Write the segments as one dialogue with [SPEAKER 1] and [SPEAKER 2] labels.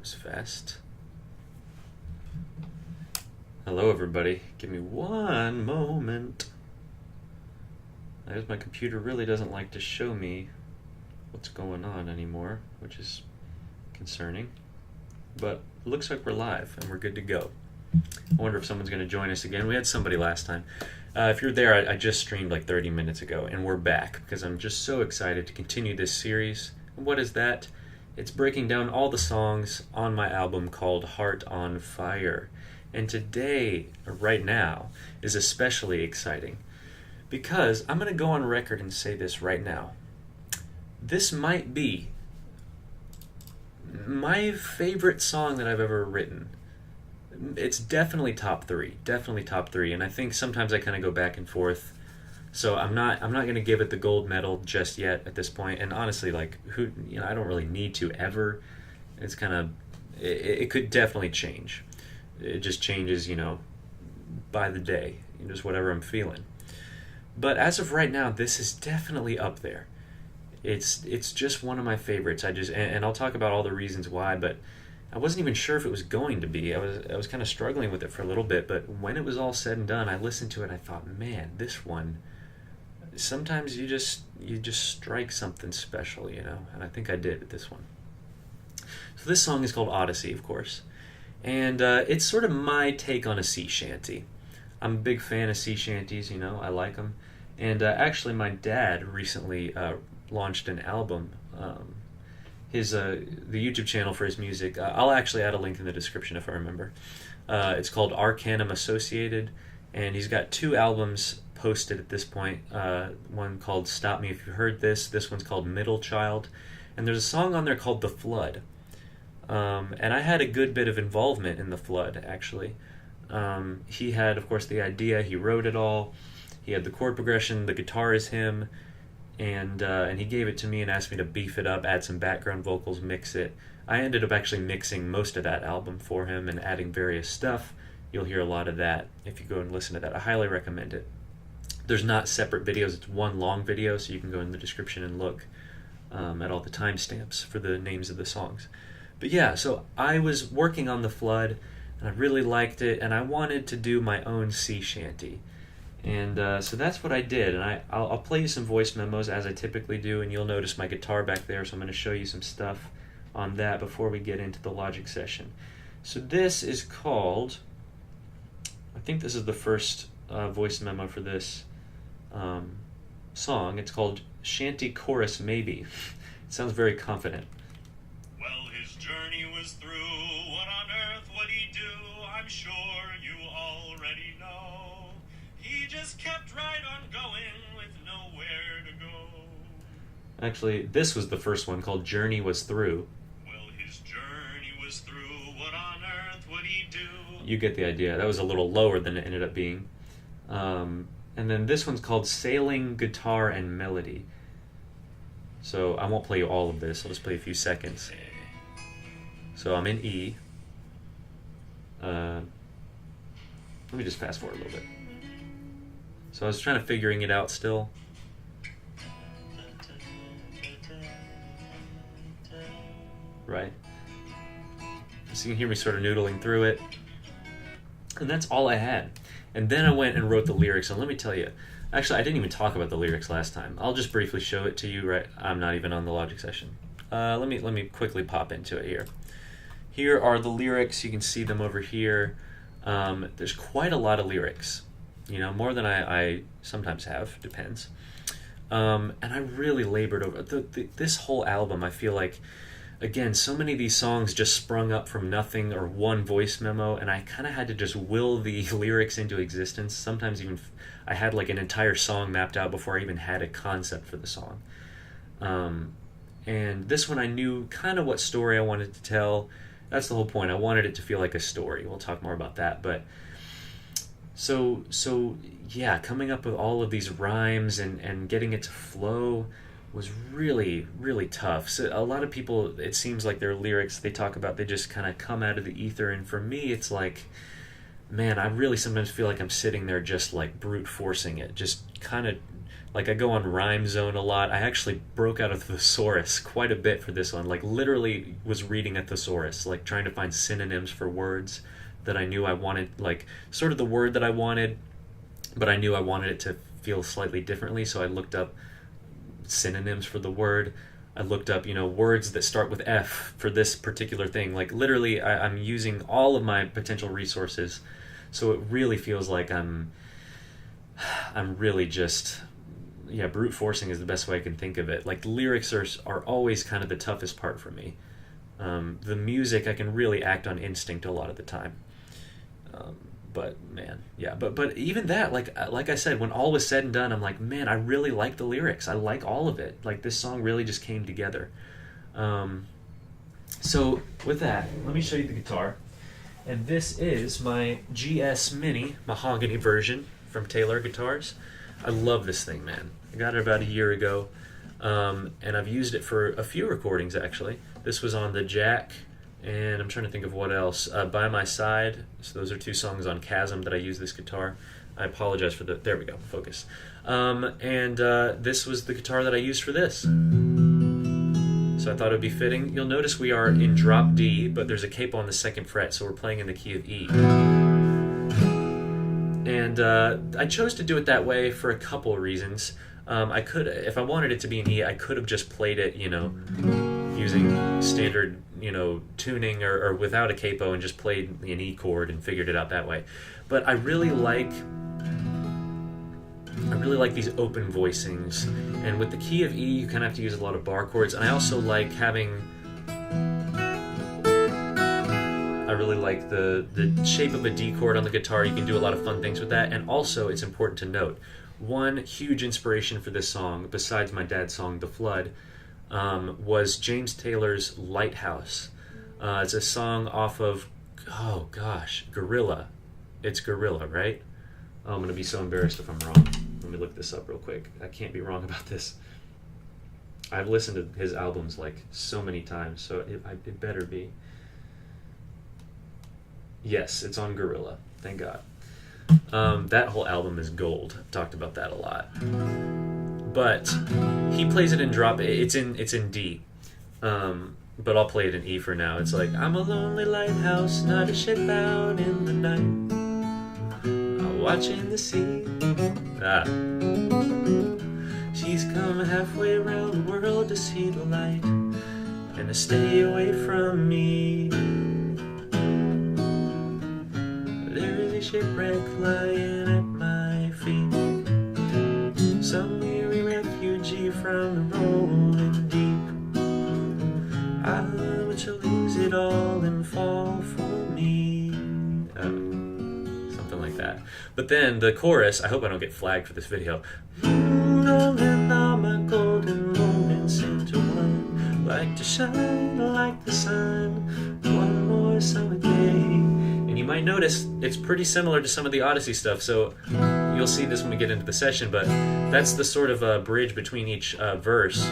[SPEAKER 1] was fast. Hello, everybody. Give me one moment. I guess my computer really doesn't like to show me what's going on anymore, which is concerning. But it looks like we're live and we're good to go. I wonder if someone's going to join us again. We had somebody last time. If you're there, I just streamed like 30 minutes ago, and we're back because I'm just so excited to continue this series. And what is that? It's breaking down all the songs on my album called Heart on Fire. And today, right now, is especially exciting because I'm going to go on record and say this right now. This might be my favorite song that I've ever written. It's definitely top three, and I think sometimes I kind of go back and forth. So I'm not going to give it the gold medal just yet at this point. And honestly, like I don't really need to ever. It's kind of it could definitely change. It just changes, by the day, just whatever I'm feeling. But as of right now, this is definitely up there. It's just one of my favorites. And I'll talk about all the reasons why, but I wasn't even sure if it was going to be. I was kind of struggling with it for a little bit, but when it was all said and done, I listened to it and I thought, man, this one, sometimes you just strike something special, and I think I did with this one. So this song is called Odyssey, of course, and it's sort of my take on a sea shanty. I'm a big fan of sea shanties, I like them, and actually my dad recently launched an album. The YouTube channel for his music. I'll actually add a link in the description if I remember. It's called Arcanum Associated, and he's got 2 albums posted at this point. One called Stop Me If You Heard This. This one's called Middle Child, and there's a song on there called The Flood. And I had a good bit of involvement in The Flood, actually. He had, of course, the idea. He wrote it all. He had the chord progression. The guitar is him. And he gave it to me and asked me to beef it up, add some background vocals, mix it. I ended up actually mixing most of that album for him and adding various stuff. You'll hear a lot of that if you go and listen to that. I highly recommend it. There's not separate videos. It's one long video, so you can go in the description and look at all the timestamps for the names of the songs. But yeah, so I was working on The Flood, and I really liked it, and I wanted to do my own sea shanty. And so that's what I did, and I'll play you some voice memos as I typically do, and you'll notice my guitar back there, so I'm going to show you some stuff on that before we get into the Logic session. So this is called, I think this is the first voice memo for this song. It's called Shanty Chorus Maybe. It sounds very confident.
[SPEAKER 2] Well, his journey was through. What on earth would he do? I'm sure you already know. He just kept right on going with nowhere to go.
[SPEAKER 1] Actually, this was the first one called Journey Was Through.
[SPEAKER 2] Well, his journey was through. What on earth would he do?
[SPEAKER 1] You get the idea. That was a little lower than it ended up being. And then this one's called Sailing Guitar and Melody. So I won't play you all of this. I'll just play a few seconds. So I'm in E. Let me just fast forward a little bit. So I was trying to figuring it out still. Right. So you can hear me sort of noodling through it. And that's all I had. And then I went and wrote the lyrics. And let me tell you, actually I didn't even talk about the lyrics last time. I'll just briefly show it to you. Right, I'm not even on the Logic session. Let me quickly pop into it here. Here are the lyrics. You can see them over here. There's quite a lot of lyrics. More than I sometimes have, depends. And I really labored over this whole album. I feel like, again, so many of these songs just sprung up from nothing or one voice memo, and I kind of had to just will the lyrics into existence. Sometimes even I had like an entire song mapped out before I even had a concept for the song. And this one I knew kind of what story I wanted to tell. That's the whole point. I wanted it to feel like a story. We'll talk more about that, but So yeah, coming up with all of these rhymes and getting it to flow was really, really tough. So a lot of people, it seems like their lyrics, they talk about, they just kind of come out of the ether, and for me, it's like, man, I really sometimes feel like I'm sitting there just like brute forcing it, just kind of Like, I go on Rhyme Zone a lot. I actually broke out a thesaurus quite a bit for this one. Like, literally was reading a thesaurus, like trying to find synonyms for words that I knew I wanted, like sort of the word that I wanted, but I knew I wanted it to feel slightly differently. So I looked up synonyms for the word. I looked up, words that start with F for this particular thing. Like, literally, I'm using all of my potential resources. So it really feels like I'm really just, brute forcing is the best way I can think of it. Like, the lyrics are always kind of the toughest part for me. The music, I can really act on instinct a lot of the time. But man, yeah. But even that, like I said, when all was said and done, I'm like, man, I really like the lyrics. I like all of it. Like, this song really just came together. So with that, let me show you the guitar. And this is my GS Mini mahogany version from Taylor Guitars. I love this thing, man. I got it about a year ago, and I've used it for a few recordings, actually. This was on the Jack, and I'm trying to think of what else. By My Side. So those are two songs on Chasm that I use this guitar. I apologize for there we go, focus. And this was the guitar that I used for this. So I thought it would be fitting. You'll notice we are in drop D, but there's a capo on the 2nd fret, so we're playing in the key of E. And I chose to do it that way for a couple of reasons. I could, if I wanted it to be an E, I could have just played it, using standard, tuning or without a capo and just played an E chord and figured it out that way. But I really like these open voicings, and with the key of E, you kind of have to use a lot of bar chords. And I also like having. I really like the shape of a D chord on the guitar. You can do a lot of fun things with that. And also, it's important to note, one huge inspiration for this song, besides my dad's song "The Flood," was James Taylor's "Lighthouse." It's a song off of, Gorilla. It's Gorilla, right? Oh, I'm going to be so embarrassed if I'm wrong. Let me look this up real quick. I can't be wrong about this. I've listened to his albums like so many times, so it better be. Yes, it's on Gorilla. Thank God. That whole album is gold. I've talked about that a lot. But he plays it in drop. It's in D. But I'll play it in E for now. It's like, I'm a lonely lighthouse, not a ship out in the night, watching the sea. She's come halfway around the world to see the light and to stay away from me. There is a shipwreck lying at my feet, some weary refugee from the rolling deep. I would she'll lose it all and fall for me. Something like that. But then the chorus, I hope I don't get flagged for this video. And all my golden moments into one, like to shine like the sun, one more summer day. And you might notice it's pretty similar to some of the Odyssey stuff, so you'll see this when we get into the session, but that's the sort of bridge between each verse.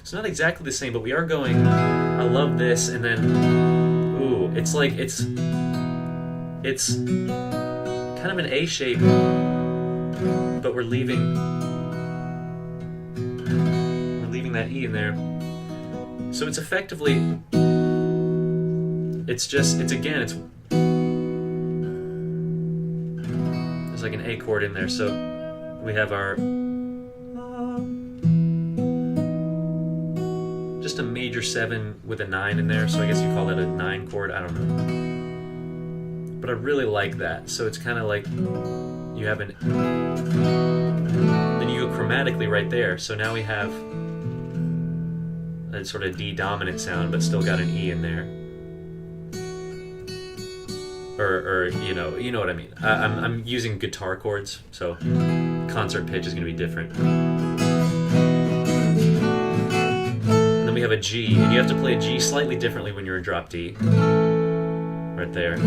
[SPEAKER 1] It's not exactly the same, but we are going, I love this, and then, ooh, it's like, it's kind of an A shape, but we're leaving that E in there. So it's effectively, there's like an A chord in there, so we have our, just a major 7 with a 9 in there, so I guess you call that a 9 chord, I don't know. But I really like that, so it's kind of like you have then you go chromatically right there, so now we have a sort of D dominant sound, but still got an E in there. Or you know what I mean. I'm using guitar chords, so concert pitch is going to be different. And then we have a G, and you have to play a G slightly differently when you're in drop D. Right there.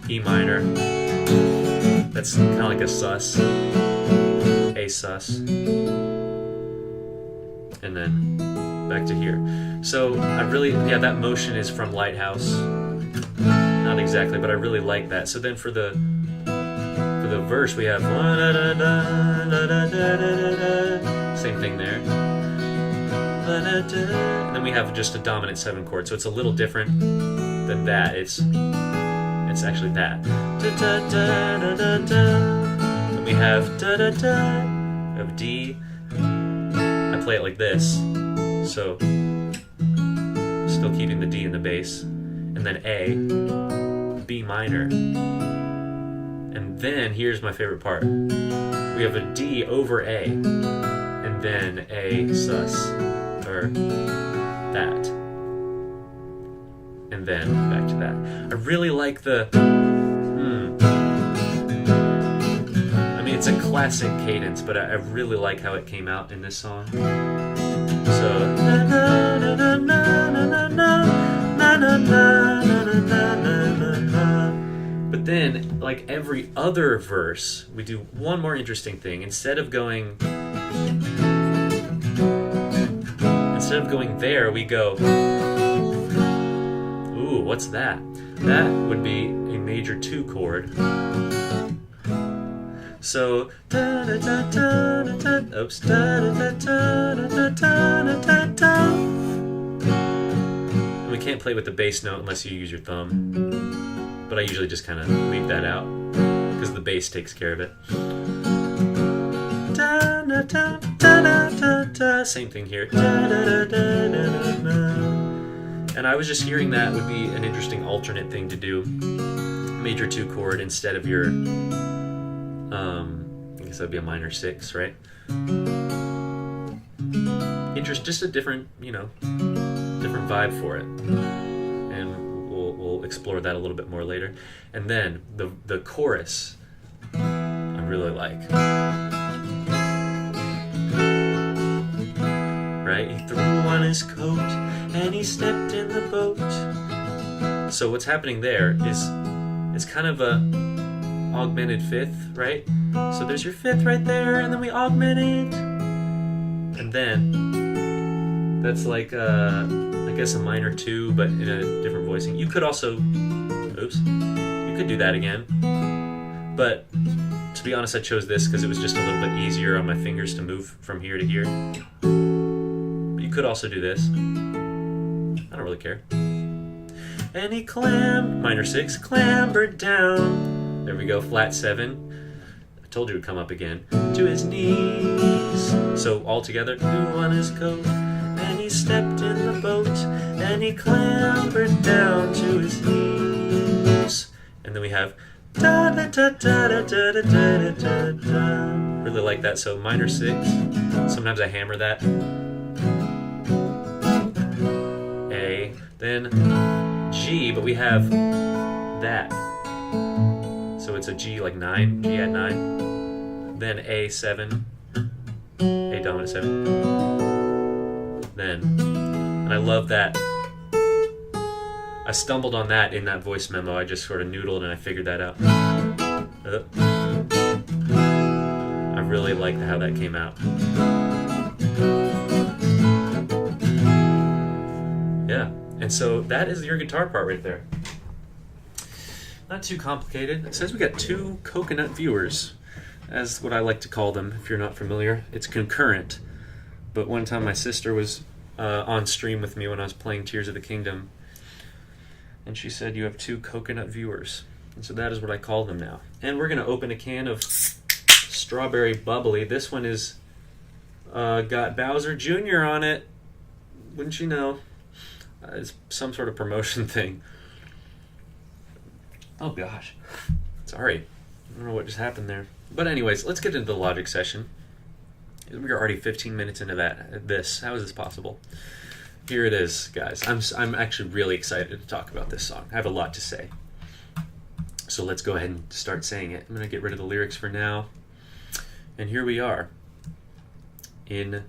[SPEAKER 1] E minor. That's kind of like a sus. A sus. And then back to here. So I really, that motion is from Lighthouse. Not exactly exactly, but I really like that. So then for the verse we have same thing there. And then we have just a dominant 7 chord, so it's a little different than that. It's actually that. Then we have of D. I play it like this, so still keeping the D in the bass, and then A, B minor, and then here's my favorite part. We have a D over A, and then A sus, or that, and then back to that. I really like the I mean, it's a classic cadence, but I really like how it came out in this song. So but then, like every other verse, we do one more interesting thing. Instead of going there, we go, ooh, what's that? That would be a major 2 chord. So, oops, we can't play with the bass note unless you use your thumb, but I usually just kind of leave that out because the bass takes care of it. Same thing here. And I was just hearing that would be an interesting alternate thing to do. Major 2 chord instead of your I guess that'd be a minor 6, right? Just a different, different vibe for it. And we'll explore that a little bit more later. And then the chorus I really like. Right? He threw on his coat and he stepped in the boat. So what's happening there is it's kind of a augmented 5th, right? So there's your 5th right there, and then we augment it, and then that's like I guess a minor 2, but in a different voicing. You could also, you could do that again, but to be honest, I chose this because it was just a little bit easier on my fingers to move from here to here. But you could also do this. I don't really care. And he minor 6, clambered down. There we go, flat 7. I told you it would come up again. To his knees. So all together, threw on his coat, and he stepped in the boat, and he clambered down to his knees. And then we have da da da da da da da da da da. Really like that. So minor 6. Sometimes I hammer that. A. Then G, but we have that. So it's a G like 9, G at 9. Then A7, A dominant 7. Then, and I love that. I stumbled on that in that voice memo. I just sort of noodled and I figured that out. I really like how that came out. Yeah, and so that is your guitar part right there. Not too complicated. It says we got 2 coconut viewers, as what I like to call them, if you're not familiar. It's concurrent. But one time my sister was on stream with me when I was playing Tears of the Kingdom, and she said, you have 2 coconut viewers. And so that is what I call them now. And we're going to open a can of strawberry bubbly. This one is got Bowser Jr. on it. Wouldn't you know? It's some sort of promotion thing. Oh gosh, sorry. I don't know what just happened there. But anyways, let's get into the Logic session. We're already 15 minutes into this. How is this possible? Here it is, guys. I'm actually really excited to talk about this song. I have a lot to say. So let's go ahead and start saying it. I'm going to get rid of the lyrics for now. And here we are in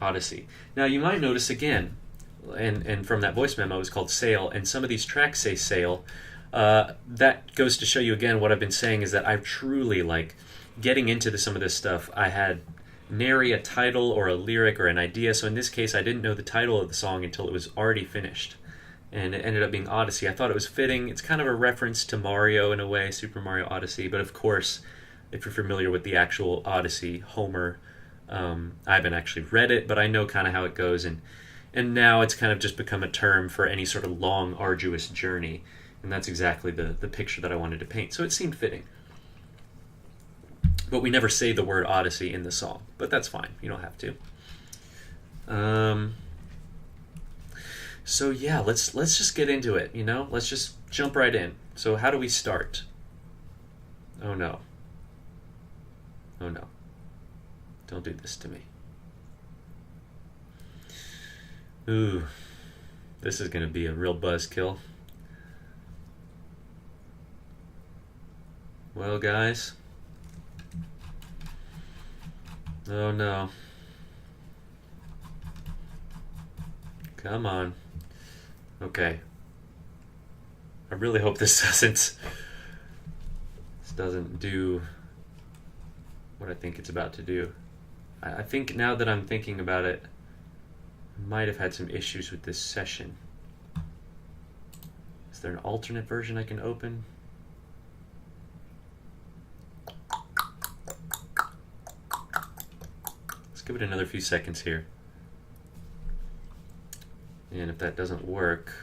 [SPEAKER 1] Odyssey. Now you might notice again, and from that voice memo, it's called Sail, and some of these tracks say Sail. That goes to show you again what I've been saying is that I truly like getting into some of this stuff. I had nary a title or a lyric or an idea, so in this case I didn't know the title of the song until it was already finished. and it ended up being Odyssey. I thought it was fitting. It's kind of a reference to Mario in a way, Super Mario Odyssey, but of course, if you're familiar with the actual Odyssey, Homer, I haven't actually read it, but I know kind of how it goes, and now it's kind of just become a term for any sort of long, arduous journey, and that's exactly the picture that I wanted to paint, so it seemed fitting. But we never say the word Odyssey in the song, but that's fine. You don't have to. So yeah, let's just get into it, you know? Let's just jump right in. So how do we start? Oh no. Oh no. Don't do this to me. Ooh. This is going to be a real buzzkill. Well, guys. Oh no. Come on. Okay. I really hope this doesn't do what I think it's about to do. I think now that I'm thinking about it, I might have had some issues with this session. Is there an alternate version I can open? Let's give it another few seconds here. And if that doesn't work,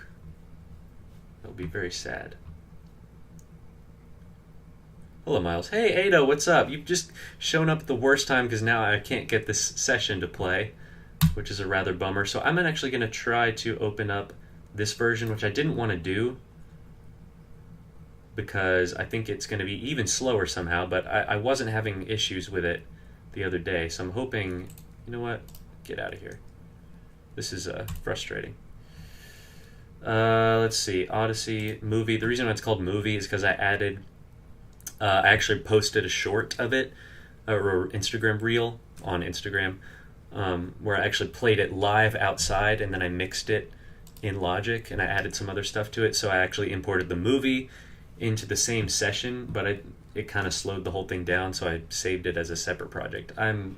[SPEAKER 1] that'll be very sad. Hello, Miles. Hey, Ada, what's up? You've just shown up at the worst time because now I can't get this session to play, which is a rather bummer. So I'm actually going to try to open up this version, which I didn't want to do because I think it's going to be even slower somehow, but I wasn't having issues with it the other day. So I'm hoping, you know what? Get out of here. This is frustrating. Let's see. Odyssey movie. The reason why it's called movie is because I actually posted a short of it, or Instagram reel on Instagram, where I actually played it live outside and then I mixed it in Logic and I added some other stuff to it. So I actually imported the movie into the same session, but it kind of slowed the whole thing down, so I saved it as a separate project. I'm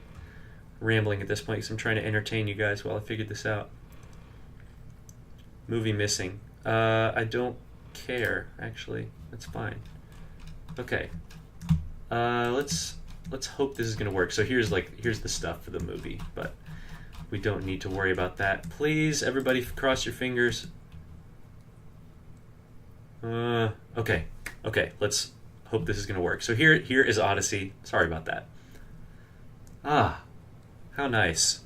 [SPEAKER 1] rambling at this point because I'm trying to entertain you guys while I figured this out. Movie missing. I don't care, actually. That's fine. Okay. Let's hope this is gonna work. So here's the stuff for the movie, but we don't need to worry about that. Please, everybody, cross your fingers. Okay. Let's hope this is gonna work. So here is Odyssey. Sorry about that. Ah, how nice.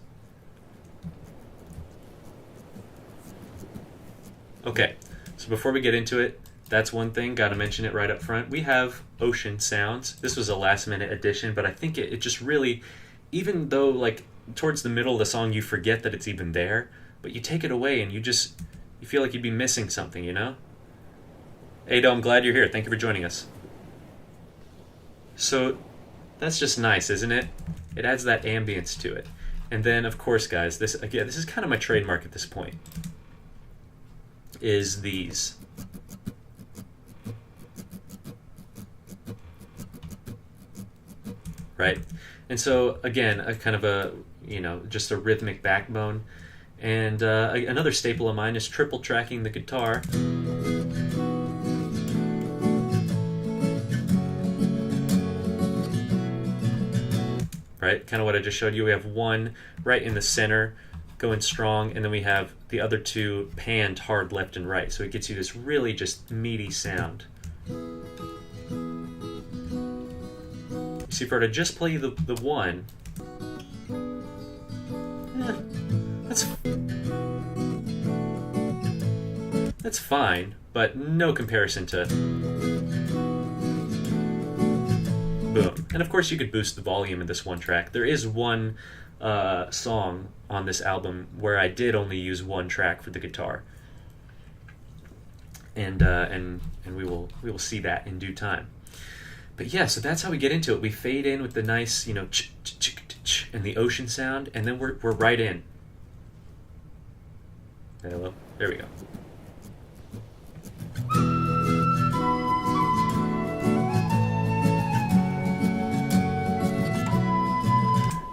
[SPEAKER 1] Okay, so before we get into it, that's one thing, gotta mention it right up front. We have ocean sounds. This was a last minute addition, but I think it just really, even though like towards the middle of the song you forget that it's even there, but you take it away and you feel like you'd be missing something, you know? Ada, I'm glad you're here. Thank you for joining us. So that's just nice, isn't it? It adds that ambience to it. And then, of course, guys, this is kind of my trademark at this point, is these. Right? And so, again, a kind of a, just a rhythmic backbone. And another staple of mine is triple tracking the guitar. Right? Kind of what I just showed you. We have one right in the center going strong, and then we have the other two panned hard left and right. So it gets you this really just meaty sound. See, if I were to just play the one, that's fine, but no comparison to boom. And of course you could boost the volume in this one track. There is one song on this album where I did only use one track for the guitar, and we will see that in due time. But yeah, so that's how we get into it. We fade in with the nice, and the ocean sound, and then we're right in. Hello, there we go.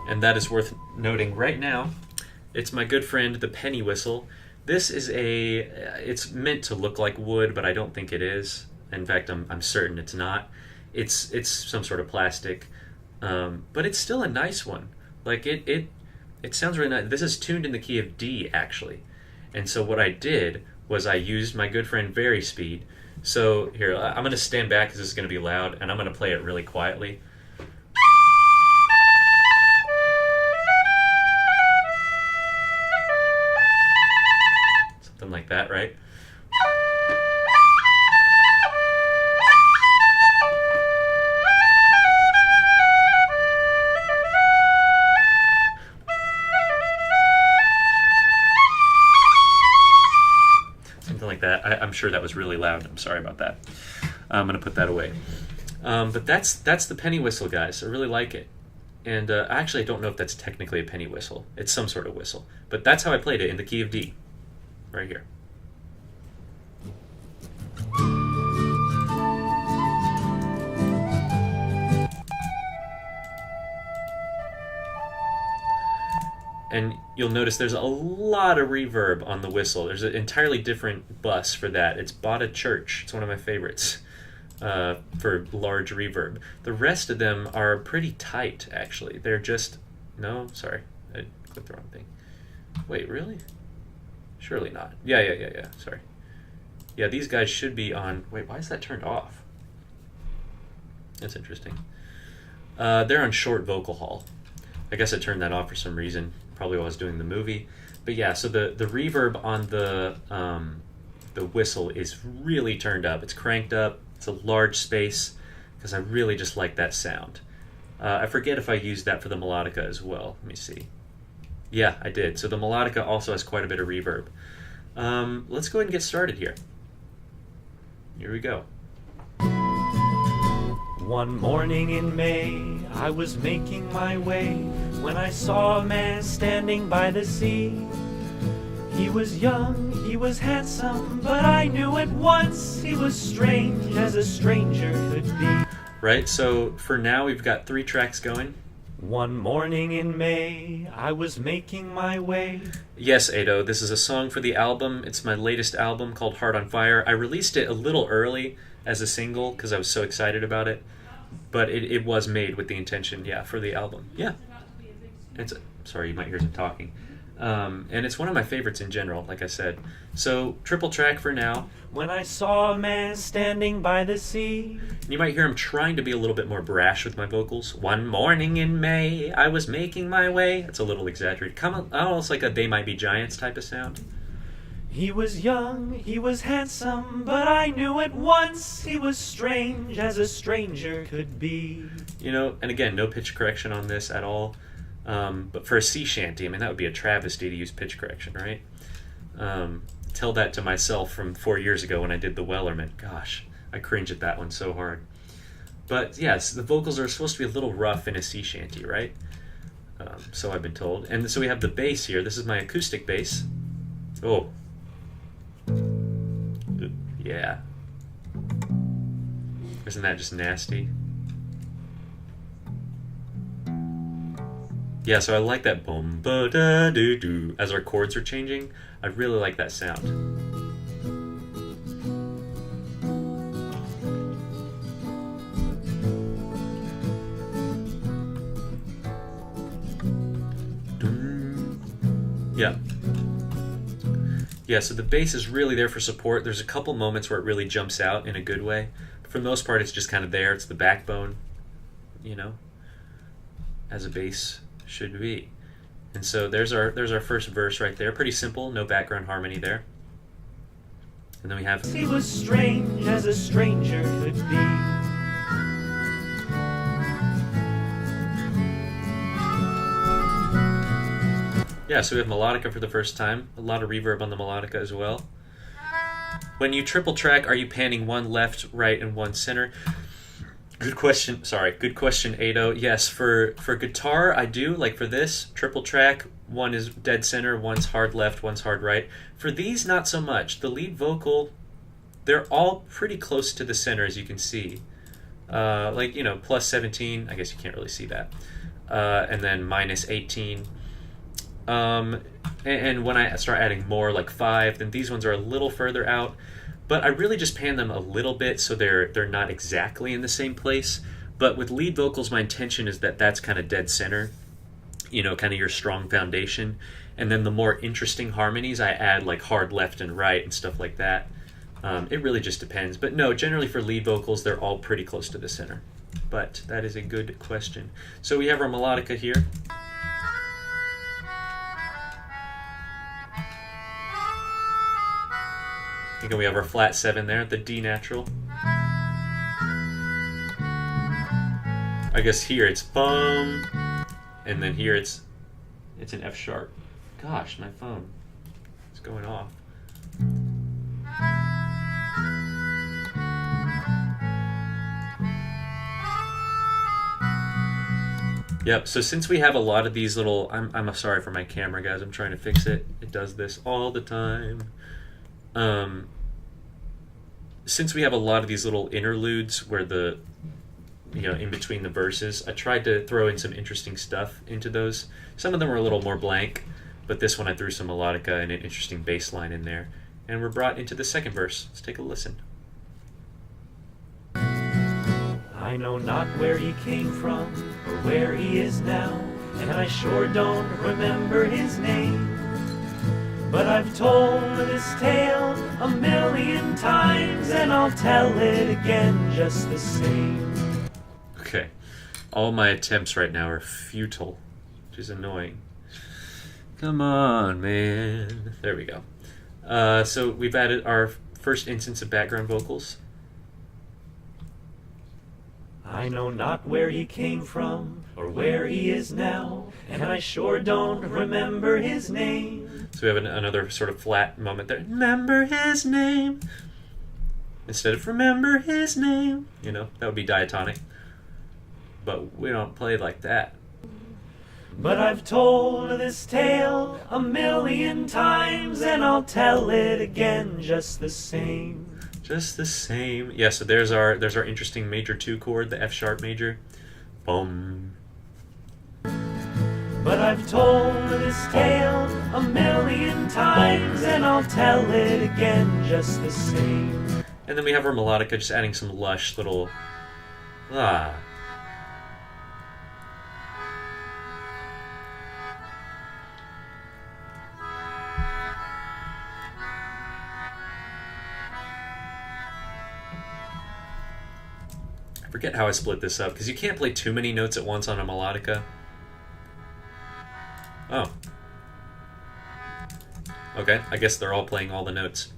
[SPEAKER 1] And that is worth noting right now. It's my good friend, the penny whistle. This is it's meant to look like wood, but I don't think it is. In fact, I'm certain it's not. It's some sort of plastic, but it's still a nice one. Like it sounds really nice. This is tuned in the key of D actually, and so what I did was I used my good friend Vari-Speed. So here, I'm going to stand back because this is going to be loud, and I'm going to play it really quietly. Something like that, right? Like that. I'm sure that was really loud. I'm sorry about that. I'm going to put that away. But that's the penny whistle, guys. I really like it. And actually, I don't know if that's technically a penny whistle. It's some sort of whistle. But that's how I played it, in the key of D. Right here. And you'll notice there's a lot of reverb on the whistle. There's an entirely different bus for that. It's Bought a Church. It's one of my favorites for large reverb. The rest of them are pretty tight, actually. They're just... No, sorry. I clicked the wrong thing. Wait, really? Surely not. Yeah. Sorry. Yeah, these guys should be on... Wait, why is that turned off? That's interesting. They're on short vocal hall. I guess I turned that off for some reason. Probably while I was doing the movie. But yeah, so the reverb on the whistle is really turned up. It's cranked up. It's a large space because I really just like that sound. I forget if I used that for the melodica as well. Let me see. Yeah, I did. So the melodica also has quite a bit of reverb. Let's go ahead and get started here. Here we go.
[SPEAKER 3] One morning in May, I was making my way when I saw a man standing by the sea. He was young, he was handsome, but I knew at once he was strange as a stranger could be.
[SPEAKER 1] Right, so for now we've got 3 tracks going.
[SPEAKER 3] One morning in May, I was making my way.
[SPEAKER 1] Yes, Ado, this is a song for the album. It's my latest album called Heart on Fire. I released it a little early as a single because I was so excited about it. But it was made with the intention, for the album. Yeah. Sorry, you might hear some talking. And it's one of my favorites in general, like I said. So, triple track for now.
[SPEAKER 3] When I saw a man standing by the sea.
[SPEAKER 1] You might hear him trying to be a little bit more brash with my vocals. One morning in May, I was making my way. It's a little exaggerated. Almost like a They Might Be Giants type of sound.
[SPEAKER 3] He was young, he was handsome, but I knew at once he was strange as a stranger could be.
[SPEAKER 1] You know, and again, no pitch correction on this at all. But for a sea shanty, I mean, that would be a travesty to use pitch correction, right? Tell that to myself from 4 years ago when I did the Wellerman. Gosh, I cringe at that one so hard. But yes, the vocals are supposed to be a little rough in a sea shanty, right? So I've been told. And so we have the bass here. This is my acoustic bass. Oh. Yeah. Isn't that just nasty? Yeah, so I like that boom ba da doo doo as our chords are changing. I really like that sound. Yeah. Yeah, so the bass is really there for support. There's a couple moments where it really jumps out in a good way. But for the most part, it's just kind of there. It's the backbone, you know, as a bass should be. And so there's our first verse right there. Pretty simple, no background harmony there. And then we have...
[SPEAKER 3] He was strange as a stranger could be.
[SPEAKER 1] Yeah, so we have melodica for the first time. A lot of reverb on the melodica as well. When you triple track, are you panning one left, right, and one center? Good question. Sorry, good question, Ado. Yes, for guitar, I do. Like for this, triple track, one is dead center, one's hard left, one's hard right. For these, not so much. The lead vocal, they're all pretty close to the center, as you can see. Like, you know, plus 17, I guess you can't really see that. And then minus 18. And when I start adding more, like 5, then these ones are a little further out. But I really just pan them a little bit so they're not exactly in the same place. But with lead vocals, my intention is that that's kind of dead center, you know, kind of your strong foundation. And then the more interesting harmonies, I add like hard left and right and stuff like that. It really just depends. But no, generally for lead vocals, they're all pretty close to the center. But that is a good question. So we have our melodica here. Again, we have our flat 7 there, the D natural. I guess here it's bum, and then here it's an F sharp. Gosh, my phone is going off. Yep, so since we have a lot of these little, I'm sorry for my camera, guys, I'm trying to fix it. It does this all the time. Since we have a lot of these little interludes where in between the verses, I tried to throw in some interesting stuff into those. Some of them were a little more blank, but this one I threw some melodica and an interesting bass line in there. And we're brought into the second verse. Let's take a listen.
[SPEAKER 3] I know not where he came from or where he is now, and I sure don't remember his name. But I've told this tale 1,000,000 times, and I'll tell it again just the same.
[SPEAKER 1] Okay, all my attempts right now are futile, which is annoying. Come on, man. There we go. So we've added our first instance of background vocals.
[SPEAKER 3] I know not where he came from or where he is now, and I sure don't remember his name.
[SPEAKER 1] So we have another sort of flat moment there. Remember his name. Instead of remember his name. You know, that would be diatonic. But we don't play like that.
[SPEAKER 3] But I've told this tale 1,000,000 times, and I'll tell it again just the same.
[SPEAKER 1] Just the same. Yeah, so there's our interesting major 2 chord, the F sharp major. Boom.
[SPEAKER 3] But I've told this tale 1,000,000 times, and I'll tell it again just the same.
[SPEAKER 1] And then we have our melodica, just adding some lush little I forget how I split this up, because you can't play too many notes at once on a melodica. Oh. Okay, I guess they're all playing all the notes.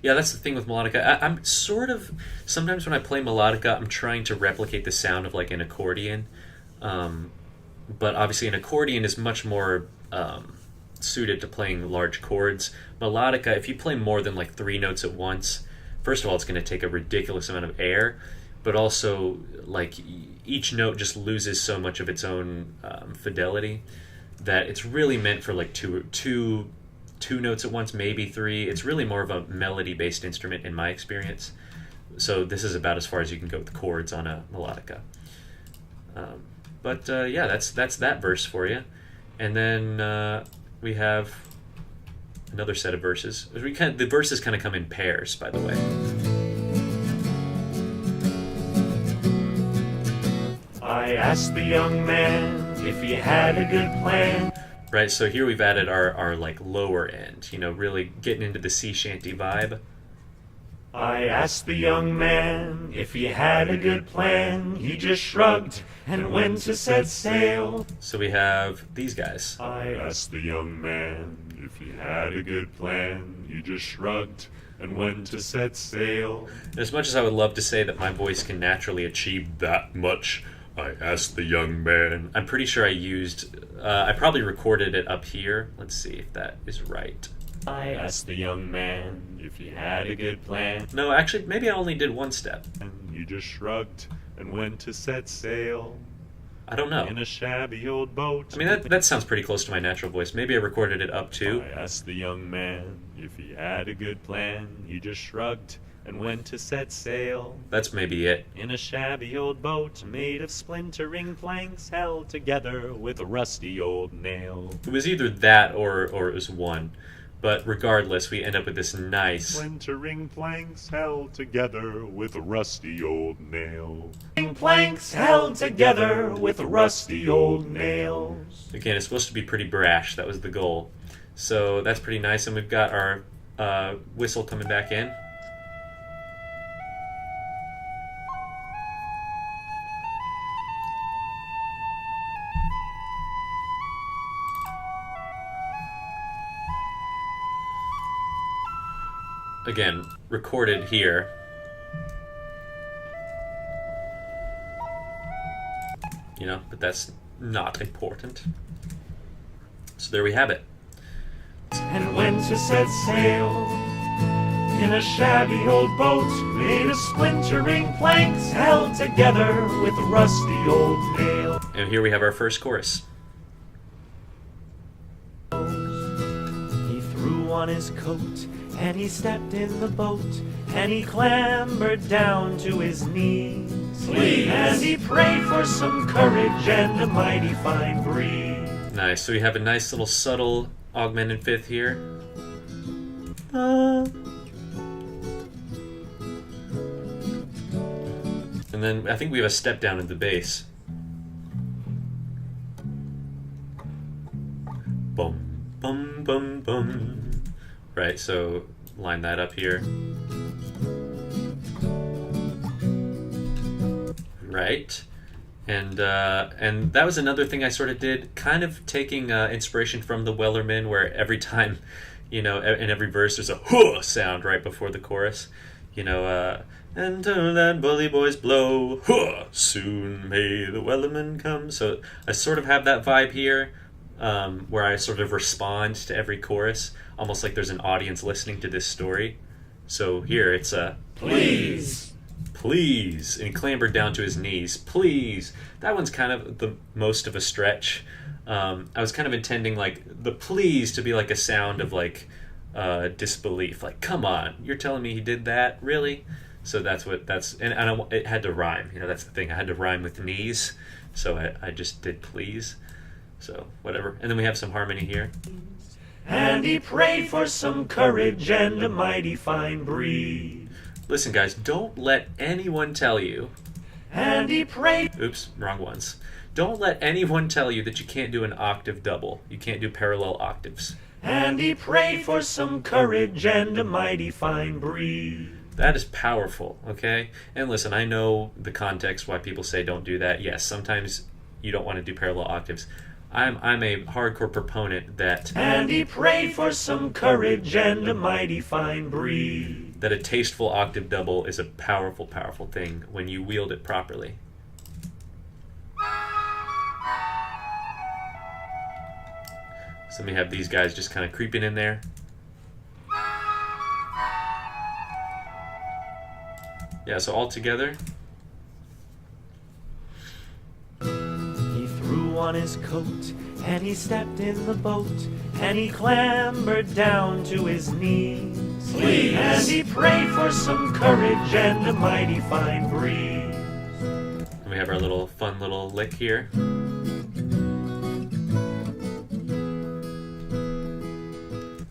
[SPEAKER 1] Yeah, that's the thing with melodica. I'm sort of, sometimes when I play melodica, I'm trying to replicate the sound of like an accordion. But obviously an accordion is much more suited to playing large chords. Melodica, if you play more than like 3 notes at once, first of all, it's going to take a ridiculous amount of air, but also like each note just loses so much of its own fidelity that it's really meant for like two notes at once, maybe 3. It's really more of a melody-based instrument in my experience. So this is about as far as you can go with chords on a melodica. Yeah, that's that verse for you. And then we have another set of verses. The verses kind of come in pairs, by the way.
[SPEAKER 3] I asked the young man if he had a good plan.
[SPEAKER 1] Right, so here we've added our like lower end, you know, really getting into the sea shanty vibe.
[SPEAKER 3] I asked the young man if he had a good plan. He just shrugged and went to set sail.
[SPEAKER 1] So we have these guys.
[SPEAKER 3] I asked the young man if he had a good plan. He just shrugged and went to set sail.
[SPEAKER 1] As much as I would love to say that my voice can naturally achieve that much, I asked the young man, I'm pretty sure I probably recorded it up here. Let's see if that is right.
[SPEAKER 3] I asked the young man if he had a good plan.
[SPEAKER 1] No, actually, maybe I only did 1 step.
[SPEAKER 3] And he just shrugged and went to set sail.
[SPEAKER 1] I don't know.
[SPEAKER 3] In a shabby old boat.
[SPEAKER 1] I mean, that sounds pretty close to my natural voice. Maybe I recorded it up too.
[SPEAKER 3] I asked the young man if he had a good plan. He just shrugged and went to set sail
[SPEAKER 1] That's maybe it.
[SPEAKER 3] in a shabby old boat made of splintering planks held together with a rusty old nail.
[SPEAKER 1] It was either that or it was one. But regardless, we end up with this nice...
[SPEAKER 3] Splintering planks held together with a rusty old nail. Planks held together with rusty old nails.
[SPEAKER 1] Again, it's supposed to be pretty brash. That was the goal. So that's pretty nice. And we've got our whistle coming back in. Again, recorded here. You know, but that's not important. So there we have it.
[SPEAKER 3] And went to set sail in a shabby old boat made of splintering planks held together with a rusty old nail.
[SPEAKER 1] And here we have our first chorus.
[SPEAKER 3] He threw on his coat and he stepped in the boat and he clambered down to his knees. Please. And he prayed for some courage and a mighty fine breeze.
[SPEAKER 1] Nice. So we have a nice little subtle augmented fifth here. And then I think we have a step down in the bass. Bum, bum, bum, bum. Right, so line that up here. Right. And that was another thing I sort of did, kind of taking inspiration from the Wellerman, where every time, you know, in every verse there's a huh sound right before the chorus. You know, and till that bully boys blow, huh, soon may the Wellerman come. So I sort of have that vibe here, where I sort of respond to every chorus, almost like there's an audience listening to this story. So here it's a
[SPEAKER 3] Please.
[SPEAKER 1] Please, and he clambered down to his knees. Please. That one's kind of the most of a stretch. I was kind of intending like the please to be like a sound of like disbelief. Like, come on, you're telling me he did that? Really? So it had to rhyme. You know, that's the thing. I had to rhyme with knees. So I just did please. So whatever. And then we have some harmony here.
[SPEAKER 3] And he prayed for some courage and a mighty fine breeze.
[SPEAKER 1] Listen, guys, don't let anyone tell you.
[SPEAKER 3] And he prayed.
[SPEAKER 1] Oops, wrong ones. Don't let anyone tell you that you can't do an octave double. You can't do parallel octaves.
[SPEAKER 3] And he prayed for some courage and a mighty fine breeze.
[SPEAKER 1] That is powerful, okay? And listen, I know the context why people say don't do that. Yes, sometimes you don't want to do parallel octaves. I'm a hardcore proponent that...
[SPEAKER 3] And he prayed for some courage and a mighty fine breeze.
[SPEAKER 1] That a tasteful octave double is a powerful, powerful thing when you wield it properly. So let me have these guys just kind of creeping in there. Yeah, so all together.
[SPEAKER 3] He threw on his coat and he stepped in the boat and he clambered down to his knees. Please. And he prayed for some courage and a mighty fine breeze.
[SPEAKER 1] And we have our little fun little lick here.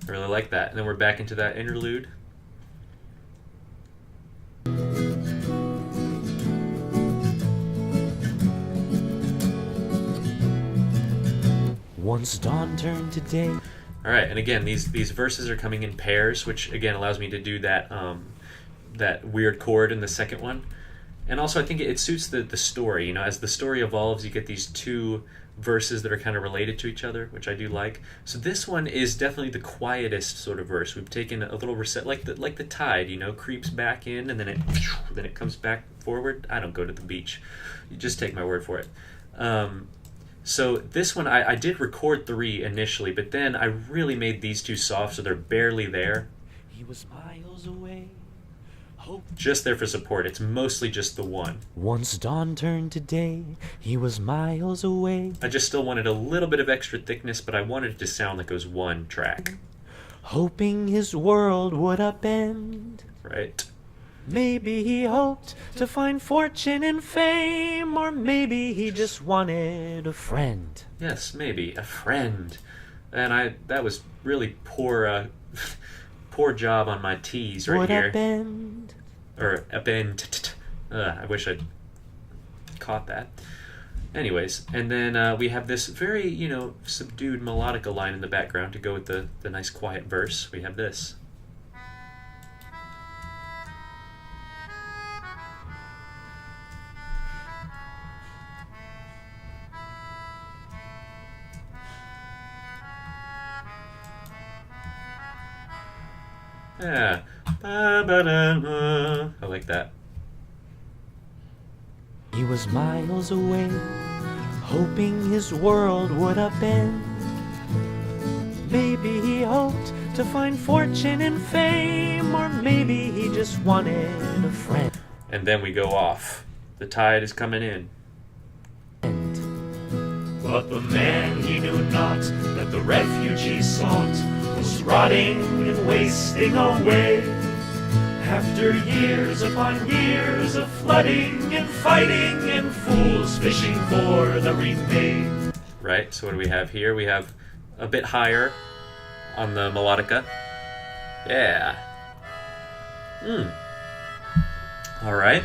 [SPEAKER 1] I really like that. And then we're back into that interlude.
[SPEAKER 3] Once dawn turned to day.
[SPEAKER 1] All right, and again, these verses are coming in pairs, which again allows me to do that that weird chord in the second one. And also, I think it suits the story. You know, as the story evolves, you get these two verses that are kind of related to each other, which I do like. So this one is definitely the quietest sort of verse. We've taken a little reset, like the tide, you know, creeps back in and then it comes back forward. I don't go to the beach. You just take my word for it. So this one, I did record 3 initially, but then I really made these two soft, so they're barely there.
[SPEAKER 3] He was miles away. Hope.
[SPEAKER 1] Just there for support. It's mostly just the one.
[SPEAKER 3] Once dawn turned to day, he was miles away.
[SPEAKER 1] I just still wanted a little bit of extra thickness, but I wanted it to sound like it was one track.
[SPEAKER 3] Hoping his world would upend.
[SPEAKER 1] Right.
[SPEAKER 3] Maybe he hoped to find fortune and fame, or maybe he just wanted a friend.
[SPEAKER 1] Yes, maybe a friend. And that was really poor poor job on my T's right
[SPEAKER 3] Would
[SPEAKER 1] here.
[SPEAKER 3] I bend?
[SPEAKER 1] Or a bend. I wish I'd caught that. Anyways, and then we have this very, subdued melodica line in the background to go with the nice quiet verse. We have this. Yeah. Ba-ba-da-ma. I like that.
[SPEAKER 3] He was miles away, hoping his world would upend. Maybe he hoped to find fortune and fame, or maybe he just wanted a friend.
[SPEAKER 1] And then we go off. The tide is coming in.
[SPEAKER 3] But the man he knew not that the refuge he sought was rotting and wasting away. After years upon years of flooding and fighting and fools fishing for the remains.
[SPEAKER 1] Right, so what do we have here? We have a bit higher on the melodica. Yeah. Alright.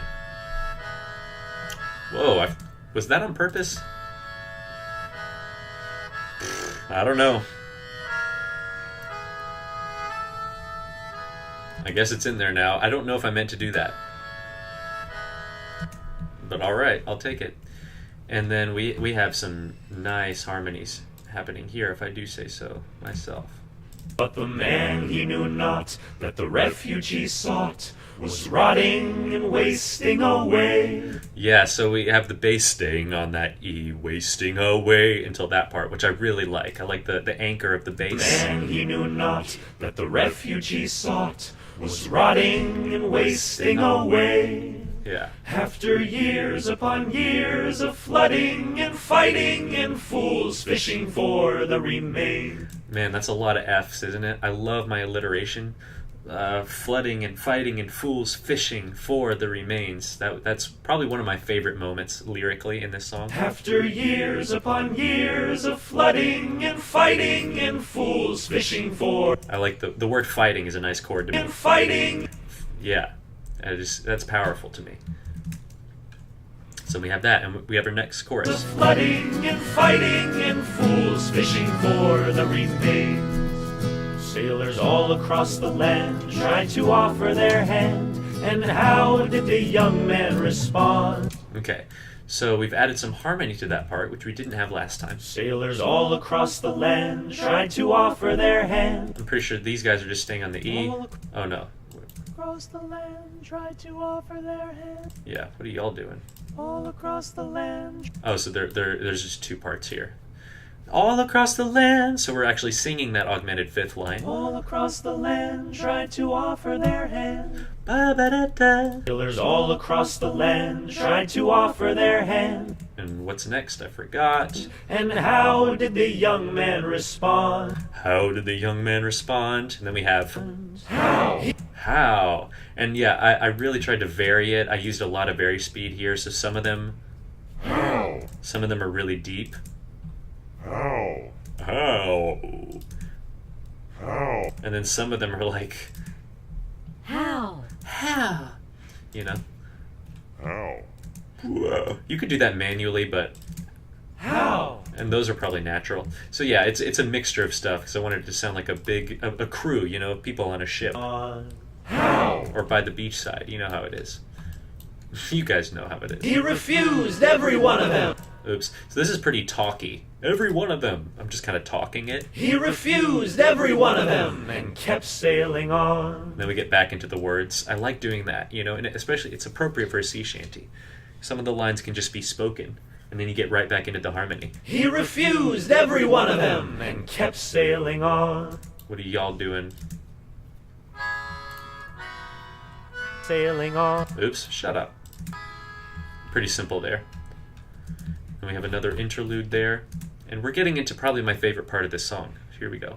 [SPEAKER 1] Whoa, was that on purpose? I don't know. I guess it's in there now. I don't know if I meant to do that. But alright, I'll take it. And then we have some nice harmonies happening here, if I do say so myself.
[SPEAKER 3] But the man he knew not that the refuge he sought was rotting and wasting away.
[SPEAKER 1] Yeah, so we have the bass staying on that E, wasting away, until that part, which I really like. I like the anchor of the bass.
[SPEAKER 3] The man he knew not that the refuge he sought was rotting and wasting away.
[SPEAKER 1] Yeah.
[SPEAKER 3] After years upon years of flooding and fighting and fools fishing for the remains.
[SPEAKER 1] Man, that's a lot of F's, isn't it? I love my alliteration. Flooding and fighting and fools fishing for the remains. That's probably one of my favorite moments lyrically in this song.
[SPEAKER 3] After years upon years of flooding and fighting and fools fishing for.
[SPEAKER 1] I like the word fighting is a nice chord to me.
[SPEAKER 3] And fighting.
[SPEAKER 1] Yeah, that's powerful to me. So we have that, and we have our next chorus.
[SPEAKER 3] Flooding and fighting and fools fishing for the remains. Sailors all across the land tried to offer their hand, and how did the young man respond?
[SPEAKER 1] Okay, so we've added some harmony to that part, which we didn't have last time.
[SPEAKER 3] Sailors all across the land tried to offer their hand.
[SPEAKER 1] I'm pretty sure these guys are just staying on the E. Oh no.
[SPEAKER 3] Across the land tried to offer their hand.
[SPEAKER 1] Yeah, what are y'all doing?
[SPEAKER 3] All across the land.
[SPEAKER 1] Oh, so there's just two parts here. All across the land. So we're actually singing that augmented fifth line.
[SPEAKER 3] All across the land tried to offer their hand.
[SPEAKER 1] Ba-ba-da-da.
[SPEAKER 3] Sailors all across the land tried to offer their hand.
[SPEAKER 1] And what's next? I forgot.
[SPEAKER 3] And how did the young man respond?
[SPEAKER 1] How did the young man respond? And then we have how. And yeah, I really tried to vary it. I used a lot of vary speed here, so some of them are really deep. How? And then some of them are like,
[SPEAKER 4] How?
[SPEAKER 1] you know? Whoa. You could do that manually, but
[SPEAKER 3] How?
[SPEAKER 1] and those are probably natural. So yeah, it's a mixture of stuff, because I wanted it to sound like a crew, people on a ship.
[SPEAKER 3] How?
[SPEAKER 1] Or by the beach side, you know how it is. You guys know how it is.
[SPEAKER 3] He refused every one of them.
[SPEAKER 1] Oops. So this is pretty talky. Every one of them. I'm just kind of talking it.
[SPEAKER 3] He refused every one of them and kept sailing on.
[SPEAKER 1] Then we get back into the words. I like doing that, and especially it's appropriate for a sea shanty. Some of the lines can just be spoken, and then you get right back into the harmony.
[SPEAKER 3] He refused every one of them and kept sailing on.
[SPEAKER 1] What are y'all doing?
[SPEAKER 3] Sailing on.
[SPEAKER 1] Oops, shut up. Pretty simple there. And we have another interlude there. And we're getting into probably my favorite part of this song. Here we go.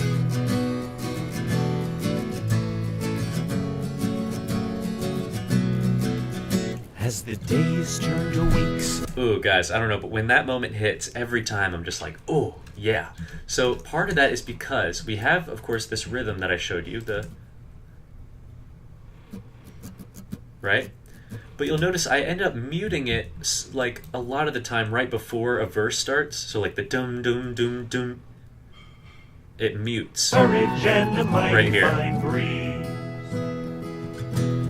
[SPEAKER 3] As the days turn to weeks.
[SPEAKER 1] Ooh, guys, I don't know, but when that moment hits, every time I'm just like, oh, yeah. So part of that is because we have, of course, this rhythm that I showed you, right? But you'll notice I end up muting it like a lot of the time right before a verse starts. So like the dum dum dum dum, it mutes right here.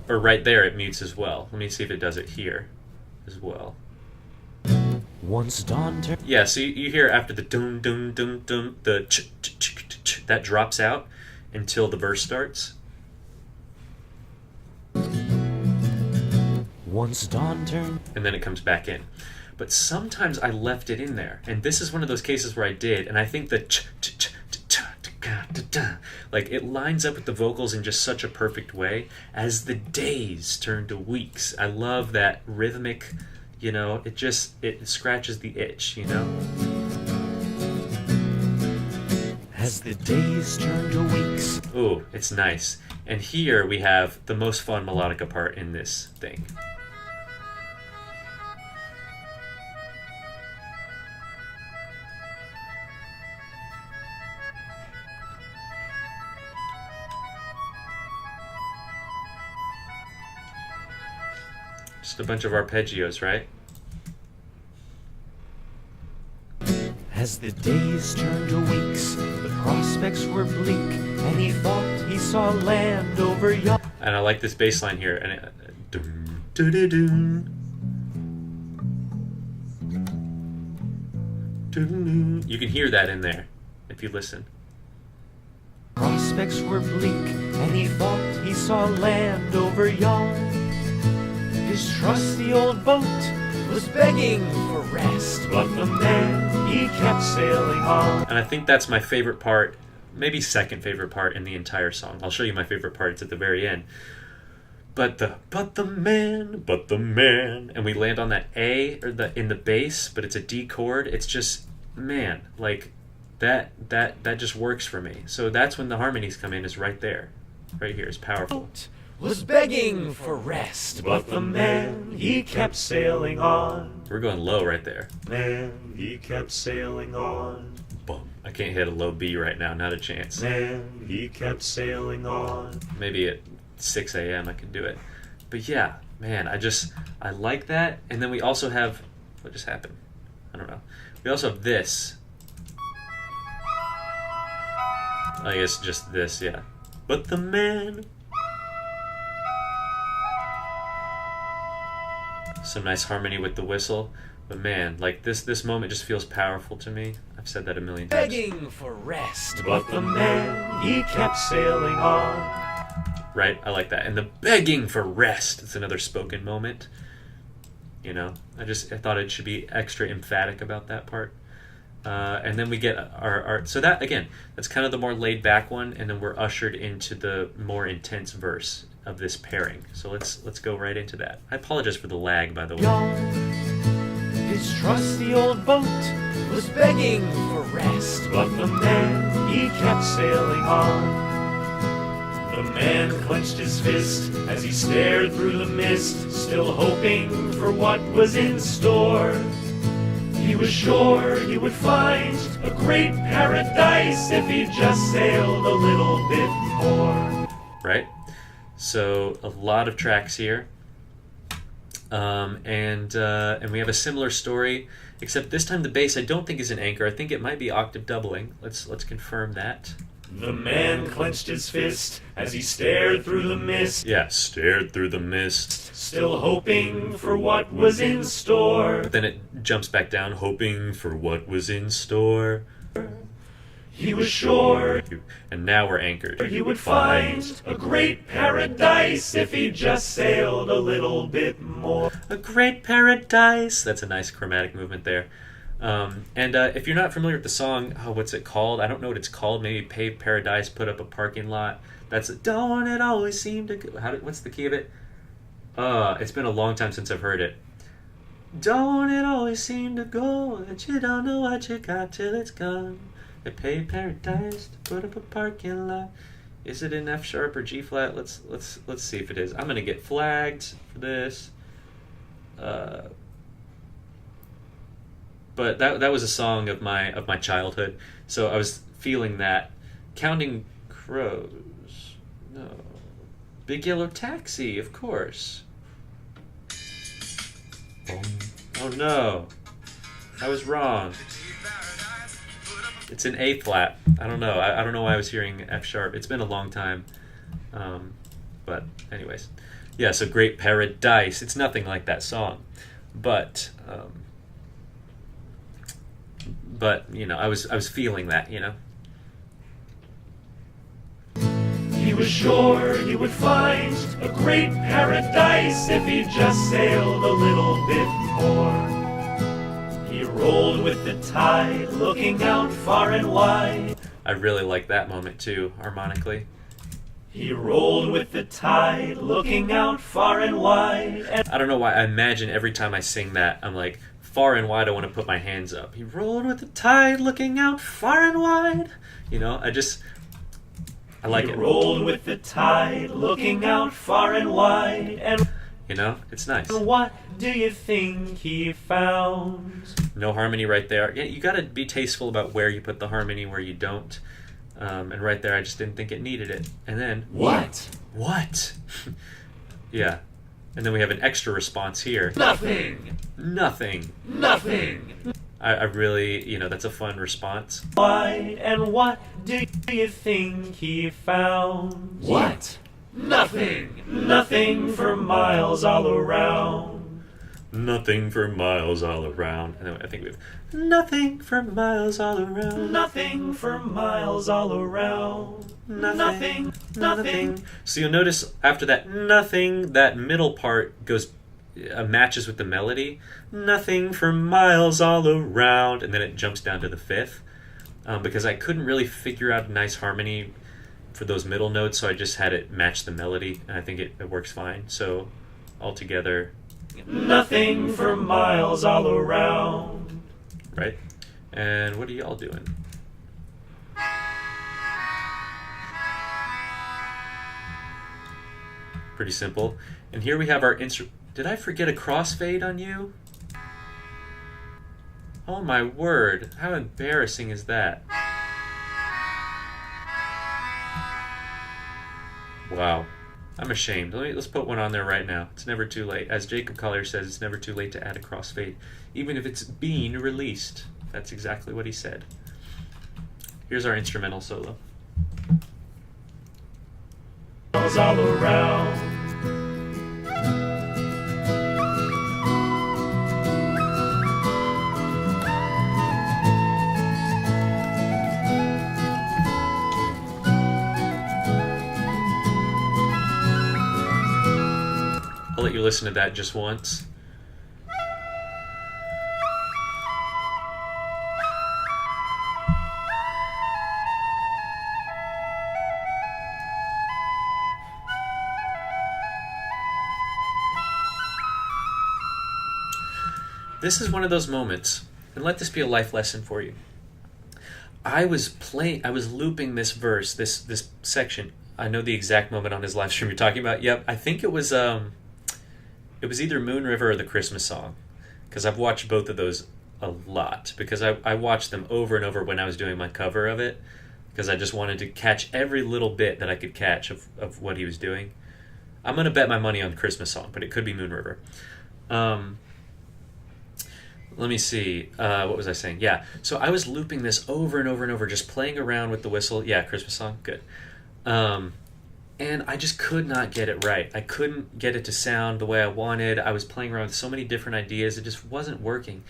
[SPEAKER 1] Or right there it mutes as well. Let me see if it does it here as well.
[SPEAKER 3] Once dawn turned.
[SPEAKER 1] Yeah, so you hear after the dum dum dum dum, the ch ch ch ch ch, that drops out until the verse starts.
[SPEAKER 3] Once dawn turned.
[SPEAKER 1] And then it comes back in. But sometimes I left it in there. And this is one of those cases where I did, and I think the ch ch ch like it lines up with the vocals in just such a perfect way. As the days turn to weeks, I love that rhythmic, you know, it scratches the itch, you know.
[SPEAKER 3] As the days turn to weeks.
[SPEAKER 1] Ooh, it's nice. And here we have the most fun melodica part in this thing. Just a bunch of arpeggios, right?
[SPEAKER 3] As the days turned to weeks, the prospects were bleak, and he thought he saw land over yonder.
[SPEAKER 1] And I like this bass line here. And you can hear that in there if you listen.
[SPEAKER 3] Prospects were bleak, and he thought he saw land over yonder. His trusty old boat was begging for rest, but the man, he kept sailing on.
[SPEAKER 1] And I think that's my favorite part, maybe second favorite part in the entire song. I'll show you my favorite part. It's at the very end. But the man, and we land on that A or in the bass, but it's a D chord. It's just, man, like that just works for me. So that's when the harmonies come in, is right there. Right here is powerful.
[SPEAKER 3] Was begging for rest, but the man, he kept sailing on.
[SPEAKER 1] We're going low right there.
[SPEAKER 3] Man, he kept sailing on.
[SPEAKER 1] Boom. I can't hit a low B right now, not a chance.
[SPEAKER 3] Man, he kept sailing on.
[SPEAKER 1] Maybe at 6 a.m. I can do it. But yeah, man, I like that. And then we also have, what just happened? I don't know. We also have this. I guess just this, yeah. But the man. Some nice harmony with the whistle. But man, like this moment just feels powerful to me. I've said that a million times.
[SPEAKER 3] Begging for rest, but the man, he kept sailing on.
[SPEAKER 1] Right? I like that. And the begging for rest. It's another spoken moment. You know? I thought it should be extra emphatic about that part. And then we get our so that, again, that's kind of the more laid back one, and then we're ushered into the more intense verse of this pairing. So let's go right into that. I apologize for the lag, by the way.
[SPEAKER 3] His trusty old boat was begging for rest, but the man, he kept sailing on. The man clenched his fist as he stared through the mist, still hoping for what was in store. He was sure he would find a great paradise if he just sailed a little bit more.
[SPEAKER 1] Right? So a lot of tracks here. And we have a similar story, except this time the bass I don't think is an anchor. I think it might be octave doubling. Let's confirm that.
[SPEAKER 3] The man clenched his fist as he stared through the mist.
[SPEAKER 1] Yeah, stared through the mist.
[SPEAKER 3] Still hoping for what was in store.
[SPEAKER 1] But then it jumps back down, hoping for what was in store.
[SPEAKER 3] He was sure.
[SPEAKER 1] And now we're anchored.
[SPEAKER 3] He would find a great paradise if he just sailed a little bit more.
[SPEAKER 1] A great paradise. That's a nice chromatic movement there. And if you're not familiar with the song, what's it called? I don't know what it's called. Maybe Paved Paradise, Put Up a Parking Lot. That's Don't It Always Seem to Go. What's the key of it? It's been a long time since I've heard it. Don't it always seem to go that you don't know what you got till it's gone. They paved paradise to put up a parking lot. Is it in F sharp or G flat? Let's see if it is. I'm gonna get flagged for this. But that was a song of my childhood, so I was feeling that. Counting Crows, no. Big Yellow Taxi, of course. Oh no, I was wrong. It's an A flat. I don't know. I don't know why I was hearing F sharp. It's been a long time. But anyways, yeah. So Great Paradise. It's nothing like that song, but you know, I was feeling that, you know.
[SPEAKER 3] He was sure he would find a great paradise if he just sailed a little bit more. He rolled with the tide, looking out far and wide.
[SPEAKER 1] I really like that moment too, harmonically.
[SPEAKER 3] He rolled with the tide, looking out far and wide. And
[SPEAKER 1] I don't know why I imagine every time I sing that, I'm like, far and wide, I want to put my hands up. He rolled with the tide, looking out far and wide. You know, I like it.
[SPEAKER 3] He rolled with the tide, looking out far and wide. And
[SPEAKER 1] you know, it's nice.
[SPEAKER 3] what do you think he found?
[SPEAKER 1] No harmony right there. Yeah, you got to be tasteful about where you put the harmony, where you don't. And right there, I just didn't think it needed it. And then
[SPEAKER 3] What?
[SPEAKER 1] Yeah. And then we have an extra response here.
[SPEAKER 3] Nothing.
[SPEAKER 1] Nothing. I really, you know, that's a fun response.
[SPEAKER 3] Wide, and what do you think he found?
[SPEAKER 4] What?
[SPEAKER 3] Nothing for miles all around.
[SPEAKER 1] Nothing for miles all around. And then I think we have nothing for miles all around.
[SPEAKER 3] Nothing for miles all around. Nothing.
[SPEAKER 1] So you'll notice after that nothing, that middle part goes matches with the melody. Nothing for miles all around, and then it jumps down to the fifth, because I couldn't really figure out a nice harmony for those middle notes, so I just had it match the melody, and I think it works fine. So altogether,
[SPEAKER 3] Nothing for miles all around.
[SPEAKER 1] right? And what are y'all doing? Pretty simple. And here we have our Did I forget a crossfade on you? Oh my word, how embarrassing is that? Wow, I'm ashamed. Let's put one on there right now. It's never too late. As Jacob Collier says, it's never too late to add a crossfade, even if it's being released. That's exactly what he said. Here's our instrumental solo.
[SPEAKER 3] Miles all around.
[SPEAKER 1] I'll let you listen to that just once. This is one of those moments, and let this be a life lesson for you. I was looping this verse, this section. I know the exact moment on his live stream you're talking about. Yep, I think it was either Moon River or the Christmas song, because I've watched both of those a lot, because I watched them over and over when I was doing my cover of it, because I just wanted to catch every little bit that I could catch of what he was doing. I'm going to bet my money on the Christmas song, but it could be Moon River. Let me see. What was I saying? Yeah. So I was looping this over and over and over, just playing around with the whistle. Yeah, Christmas song. Good. And I just could not get it right. I couldn't get it to sound the way I wanted. I was playing around with so many different ideas. It just wasn't working.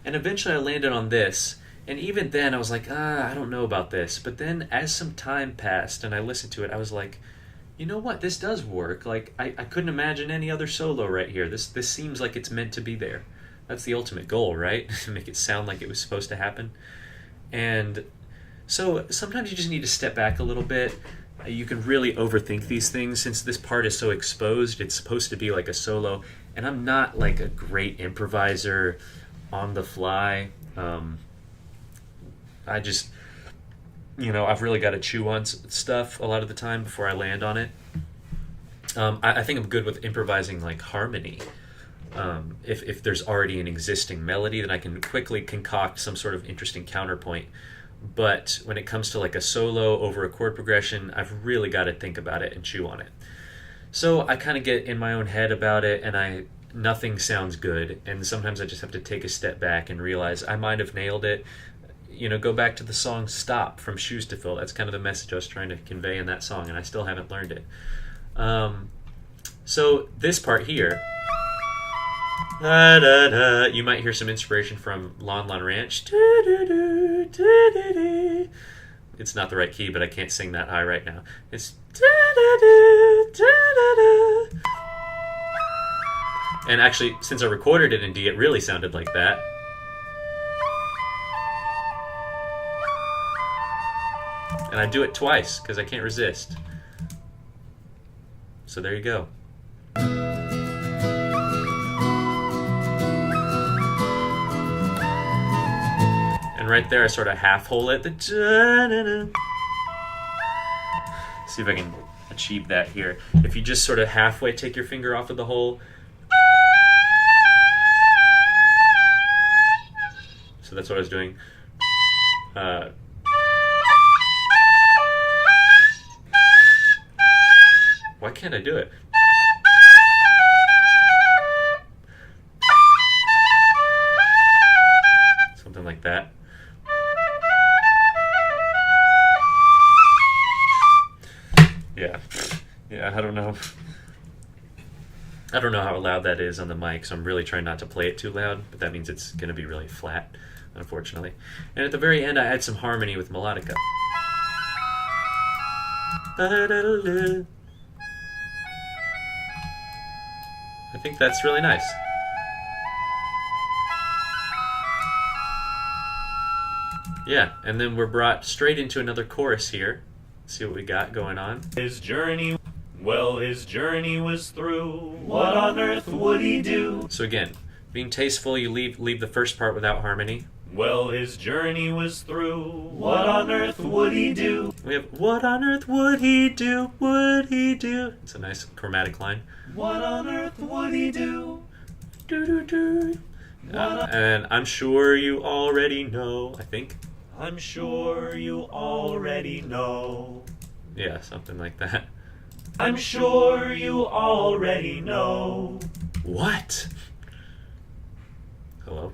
[SPEAKER 1] And eventually I landed on this. And even then I was like, I don't know about this. But then as some time passed and I listened to it, I was like, you know what? This does work. Like, I couldn't imagine any other solo right here. This seems like it's meant to be there. That's the ultimate goal, right? Make it sound like it was supposed to happen. And so sometimes you just need to step back a little bit. You can really overthink these things since this part is so exposed. It's supposed to be like a solo, and I'm not like a great improviser on the fly. I just, I've really got to chew on stuff a lot of the time before I land on it. I think I'm good with improvising like harmony, If there's already an existing melody, then I can quickly concoct some sort of interesting counterpoint. But when it comes to like a solo over a chord progression, I've really got to think about it and chew on it. So I kind of get in my own head about it, and nothing sounds good. And sometimes I just have to take a step back and realize I might have nailed it. Go back to the song "Stop" from Shoes to Fill. That's kind of the message I was trying to convey in that song, and I still haven't learned it. So this part here, da, da, da, you might hear some inspiration from Lon Lon Ranch. Da, da, da, da, da, da. It's not the right key, but I can't sing that high right now. It's da, da, da, da, da, da. And actually, since I recorded it in D, it really sounded like that. And I do it twice because I can't resist. So there you go. And right there I sort of half hole it. See if I can achieve that here. If you just sort of halfway take your finger off of the hole. So that's what I was doing. Why can't I do it? Something like that. Yeah, I don't know. I don't know how loud that is on the mic, so I'm really trying not to play it too loud, but that means it's going to be really flat, unfortunately. And at the very end, I add some harmony with melodica. I think that's really nice. Yeah, and then we're brought straight into another chorus here. Let's see what we got going on.
[SPEAKER 3] His journey was through. What on earth would he do?
[SPEAKER 1] So again, being tasteful, you leave the first part without harmony.
[SPEAKER 3] Well, his journey was through. What on earth would he do?
[SPEAKER 1] We have, what on earth would he do? Would he do? It's a nice chromatic line.
[SPEAKER 3] What on earth would he do?
[SPEAKER 1] Do, do, do. And I'm sure you already know, I think.
[SPEAKER 3] I'm sure you already know.
[SPEAKER 1] Yeah, something like that.
[SPEAKER 3] I'm sure you already know.
[SPEAKER 1] What? Hello?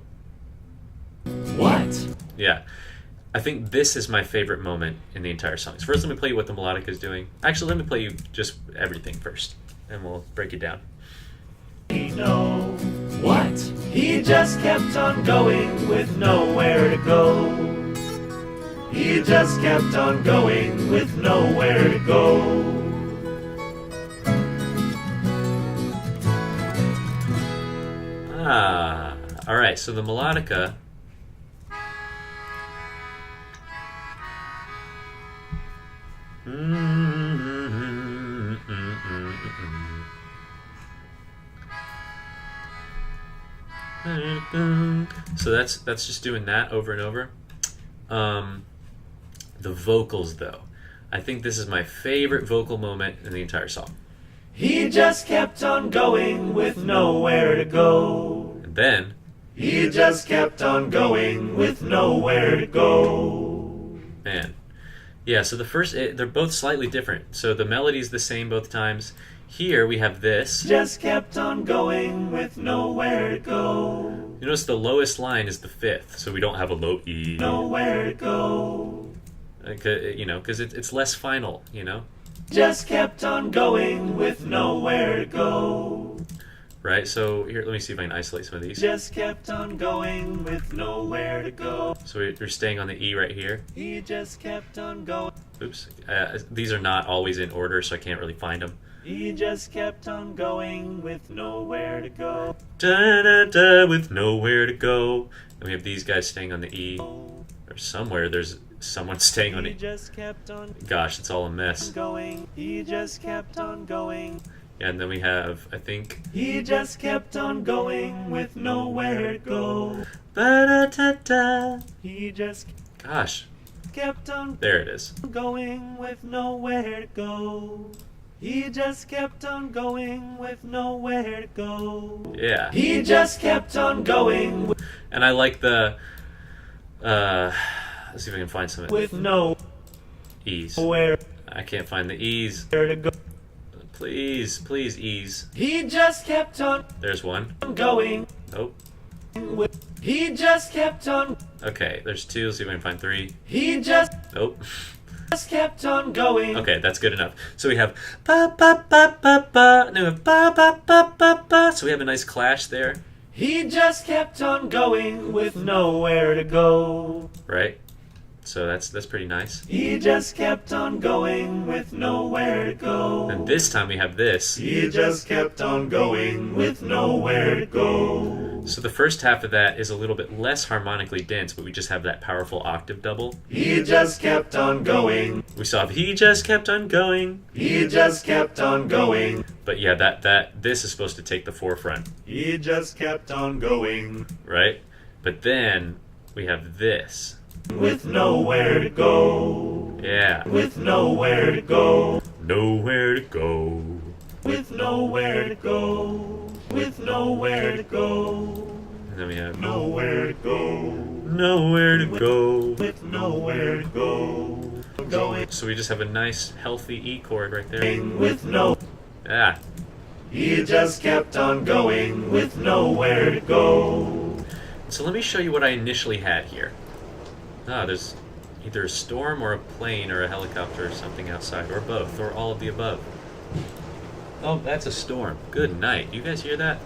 [SPEAKER 3] What?
[SPEAKER 1] Yeah. I think this is my favorite moment in the entire song. So first let me play you what the melodica is doing. Actually, let me play you just everything first, and we'll break it down.
[SPEAKER 3] You know what? He just kept on going with nowhere to go. He just kept on going with nowhere to go.
[SPEAKER 1] Alright, so the melodica. So that's just doing that over and over. The vocals, though. I think this is my favorite vocal moment in the entire song.
[SPEAKER 3] He just kept on going with nowhere to go.
[SPEAKER 1] And then
[SPEAKER 3] he just kept on going with nowhere to go.
[SPEAKER 1] Man. Yeah, so the first, they're both slightly different. So the melody's the same both times. Here we have this.
[SPEAKER 3] Just kept on going with nowhere to go.
[SPEAKER 1] You notice the lowest line is the fifth, so we don't have a low E.
[SPEAKER 3] Nowhere to go.
[SPEAKER 1] Because it's less final,
[SPEAKER 3] Just kept on going with nowhere to go.
[SPEAKER 1] Right, so here, let me see if I can isolate some of these.
[SPEAKER 3] Just kept on going with nowhere to go.
[SPEAKER 1] So we're staying on the E right here.
[SPEAKER 3] He just kept on going.
[SPEAKER 1] Oops. These are not always in order, so I can't really find them.
[SPEAKER 3] He just kept on going with nowhere to go.
[SPEAKER 1] Da da da, with nowhere to go. And we have these guys staying on the E. Or somewhere there's someone staying on
[SPEAKER 3] He
[SPEAKER 1] it.
[SPEAKER 3] just kept on
[SPEAKER 1] Gosh, it's all a mess.
[SPEAKER 3] going. He just kept on going.
[SPEAKER 1] Yeah, and then we have, I think.
[SPEAKER 3] He just kept on going with nowhere to go.
[SPEAKER 1] Ba-da-da-da.
[SPEAKER 3] He just
[SPEAKER 1] Gosh,
[SPEAKER 3] kept on
[SPEAKER 1] there it is.
[SPEAKER 3] going with nowhere to go. He just kept on going with nowhere to go.
[SPEAKER 1] Yeah.
[SPEAKER 3] He just kept on going
[SPEAKER 1] And I like the, let's see if I can find some
[SPEAKER 3] with nowhere
[SPEAKER 1] ease.
[SPEAKER 3] to
[SPEAKER 1] I can't find the ease.
[SPEAKER 3] go.
[SPEAKER 1] Please, please ease.
[SPEAKER 3] He just kept on
[SPEAKER 1] There's one.
[SPEAKER 3] going
[SPEAKER 1] Nope.
[SPEAKER 3] with. He just kept on.
[SPEAKER 1] Okay, there's two. Let's see if I can find three.
[SPEAKER 3] He just
[SPEAKER 1] Nope.
[SPEAKER 3] kept on going.
[SPEAKER 1] Okay, that's good enough. So we have ba ba ba ba ba, and then we have ba ba ba ba ba. So we have a nice clash there,
[SPEAKER 3] He just kept on going with nowhere to go.
[SPEAKER 1] right? So that's pretty nice.
[SPEAKER 3] He just kept on going with nowhere to go.
[SPEAKER 1] And this time we have this.
[SPEAKER 3] He just kept on going with nowhere to go.
[SPEAKER 1] So the first half of that is a little bit less harmonically dense, but we just have that powerful octave double.
[SPEAKER 3] He just kept on going.
[SPEAKER 1] We saw he just kept on going.
[SPEAKER 3] He just kept on going.
[SPEAKER 1] But yeah, this is supposed to take the forefront,
[SPEAKER 3] He just kept on going
[SPEAKER 1] right? But then we have this.
[SPEAKER 3] with nowhere to go.
[SPEAKER 1] Yeah.
[SPEAKER 3] With nowhere to go.
[SPEAKER 1] Nowhere to go.
[SPEAKER 3] With nowhere to go. With nowhere to go.
[SPEAKER 1] And then we have
[SPEAKER 3] Nowhere to go.
[SPEAKER 1] nowhere to go.
[SPEAKER 3] With nowhere to go. Going
[SPEAKER 1] So we just have a nice, healthy E chord right there.
[SPEAKER 3] with no.
[SPEAKER 1] Ah.
[SPEAKER 3] He just kept on going with nowhere to go.
[SPEAKER 1] So let me show you what I initially had here. Ah, there's either a storm or a plane or a helicopter or something outside, or both, or all of the above. Oh, that's a storm. Good night. You guys hear that?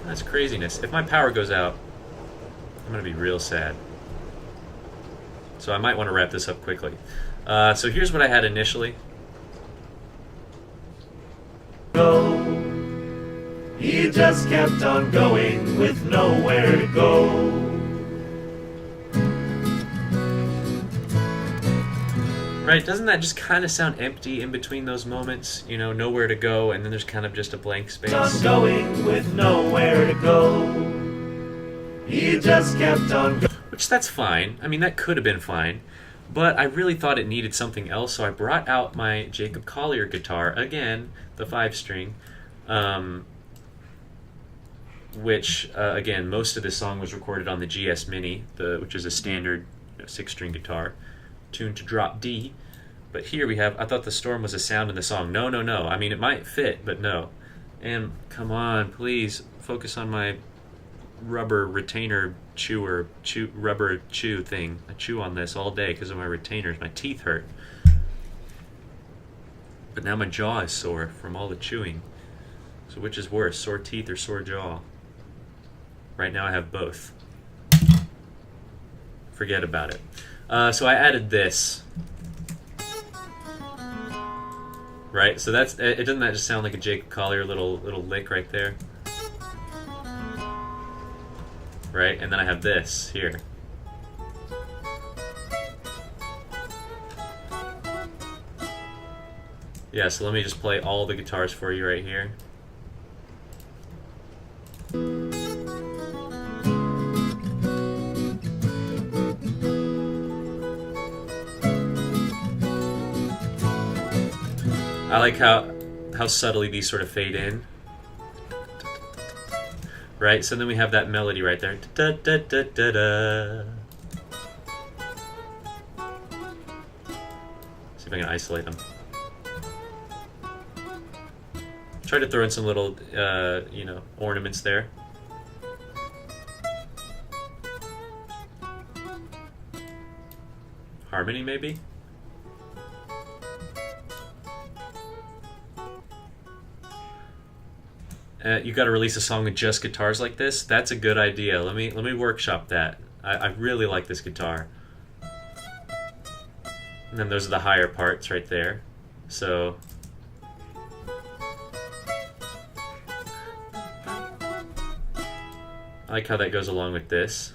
[SPEAKER 1] That's craziness. If my power goes out, I'm going to be real sad. So I might want to wrap this up quickly. So here's what I had initially.
[SPEAKER 3] Go. He just kept on going with nowhere to go.
[SPEAKER 1] Right, doesn't that just kind of sound empty in between those moments? You know, nowhere to go, and then there's kind of just a blank space.
[SPEAKER 3] On going with nowhere to go. He just kept on going.
[SPEAKER 1] Which, that's fine. I mean, that could have been fine. But I really thought it needed something else, so I brought out my Jacob Collier guitar, again, the 5-string, which, again, most of this song was recorded on the GS Mini, which is a standard 6-string guitar, tuned to drop D. But here we have, I thought the storm was a sound in the song. No, no, no. I mean, it might fit, but no. And come on, please, focus on my rubber retainer rubber chew thing. I chew on this all day because of my retainers. My teeth hurt. But now my jaw is sore from all the chewing. So which is worse, sore teeth or sore jaw? Right now I have both. Forget about it. So I added this. Right, so that's it. Doesn't that just sound like a Jacob Collier little lick right there? Right, and then I have this here. Yeah, so let me just play all the guitars for you right here. I like how subtly these sort of fade in. Right, so then we have that melody right there. Da, da, da, da, da. See if I can isolate them. Try to throw in some little, ornaments there. Harmony, maybe? You got to release a song with just guitars like this. That's a good idea. Let me workshop that. I really like this guitar. And then those are the higher parts right there. So I like how that goes along with this.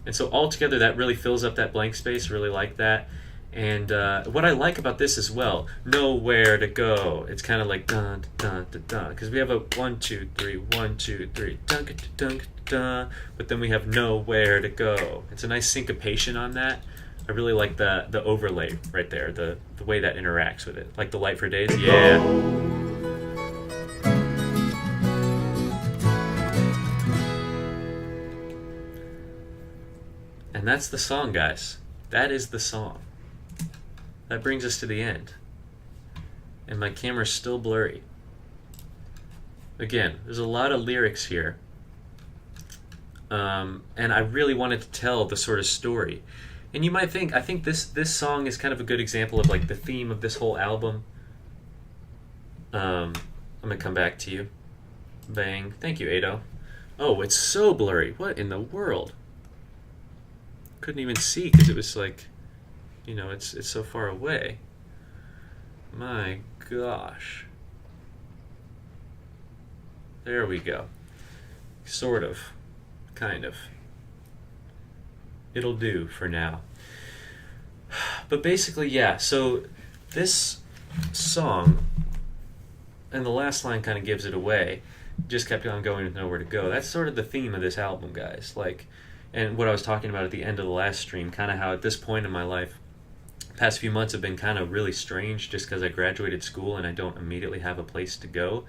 [SPEAKER 1] And so all together that really fills up that blank space. Really like that. And what I like about this as well, nowhere to go. It's kind of like dun dun dun dun, because we have a 1 2 3 1 2 3 dun dun dun dun, but then we have nowhere to go. It's a nice syncopation on that. I really like the overlay right there, the way that interacts with it. Like the Light for Days. Yeah. And that's the song, guys. That is the song. That brings us to the end. And my camera's still blurry. Again, there's a lot of lyrics here. And I really wanted to tell the sort of story. And you might think, I think this song is kind of a good example of like the theme of this whole album. I'm going to come back to you. Bang. Thank you, Ado. Oh, it's so blurry. What in the world? Couldn't even see because it was like, you know, it's so far away. My gosh. There we go. Sort of. Kind of. It'll do for now. But basically, yeah, so this song, and the last line kind of gives it away, just kept on going with nowhere to go. That's sort of the theme of this album, guys. Like, and what I was talking about at the end of the last stream, kind of how at this point in my life, past few months have been kind of really strange just because I graduated school and I don't immediately have a place to go.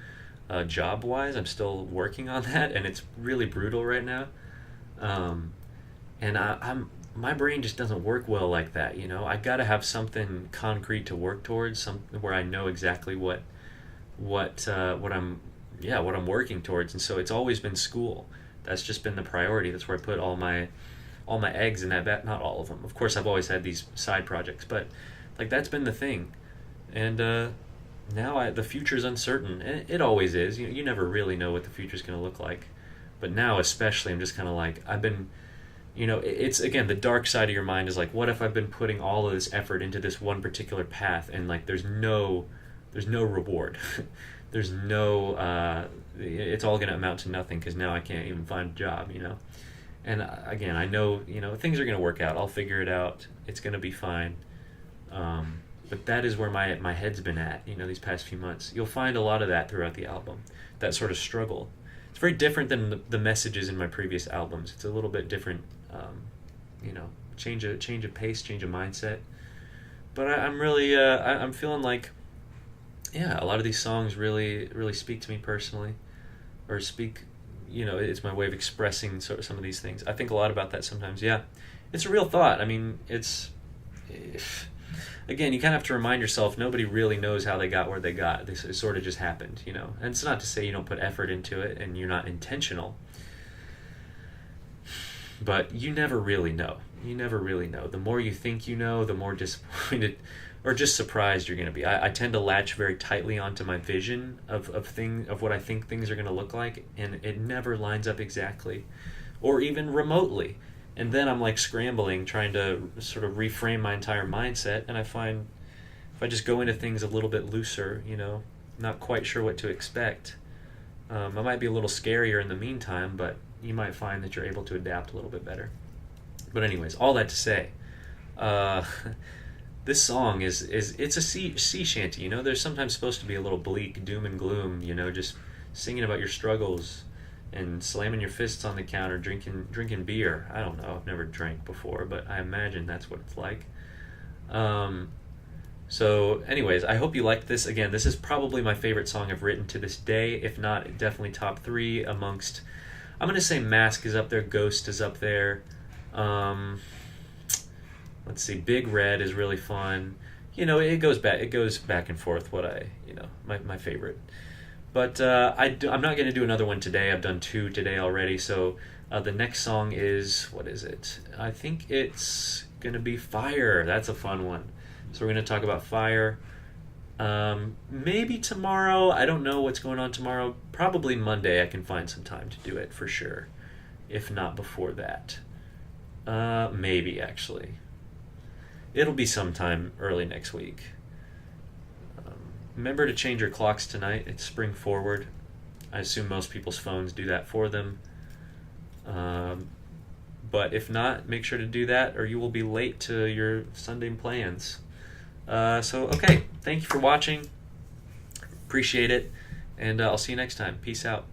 [SPEAKER 1] Job-wise, I'm still working on that, and it's really brutal right now. And my brain just doesn't work well like that, you know. I gotta have something concrete to work towards, something where I know exactly what I'm working towards. And so it's always been school. That's just been the priority. That's where I put all my eggs in that bat. Not all of them, of course. I've always had these side projects, but like that's been the thing. And now the future's uncertain, and it always is. You never really know what the future's going to look like, but now especially I'm just kind of like, I've been, you know, it's again the dark side of your mind is like, what if I've been putting all of this effort into this one particular path and like there's no reward. There's no it's all going to amount to nothing because now I can't even find a job, you know. And again, I know, you know, things are going to work out. I'll figure it out. It's going to be fine. But that is where my head's been at, you know, these past few months. You'll find a lot of that throughout the album, that sort of struggle. It's very different than the messages in my previous albums. It's a little bit different, you know, change of pace, change of mindset. But I'm really, I'm feeling like, yeah, a lot of these songs really, really speak to me personally, or speak, you know, it's my way of expressing sort of some of these things. I think a lot about that sometimes. Yeah, it's a real thought. I mean, again, you kind of have to remind yourself, nobody really knows how they got where they got. It sort of just happened, you know. And it's not to say you don't put effort into it and you're not intentional. But you never really know. You never really know. The more you think you know, the more disappointed or just surprised you're going to be. I tend to latch very tightly onto my vision of what I think things are going to look like, and it never lines up exactly, or even remotely. And then I'm like scrambling, trying to sort of reframe my entire mindset, and I find if I just go into things a little bit looser, you know, not quite sure what to expect, I might be a little scarier in the meantime, but you might find that you're able to adapt a little bit better. But anyways, all that to say, this song it's a sea shanty, you know. There's sometimes supposed to be a little bleak, doom and gloom, you know, just singing about your struggles and slamming your fists on the counter, drinking beer. I don't know, I've never drank before, but I imagine that's what it's like. So anyways, I hope you liked this. Again, this is probably my favorite song I've written to this day, if not definitely top 3 amongst, I'm going to say Mask is up there, Ghost is up there. Let's see, Big Red is really fun. You know, it goes back and forth my favorite. But I'm not going to do another one today. I've done 2 today already. So the next song is, what is it? I think it's going to be Fire. That's a fun one. So we're going to talk about Fire. Maybe tomorrow. I don't know what's going on tomorrow. Probably Monday I can find some time to do it for sure. If not before that. Maybe, actually. It'll be sometime early next week. Remember to change your clocks tonight. It's spring forward. I assume most people's phones do that for them. But if not, make sure to do that or you will be late to your Sunday plans. Okay. Thank you for watching. Appreciate it. And I'll see you next time. Peace out.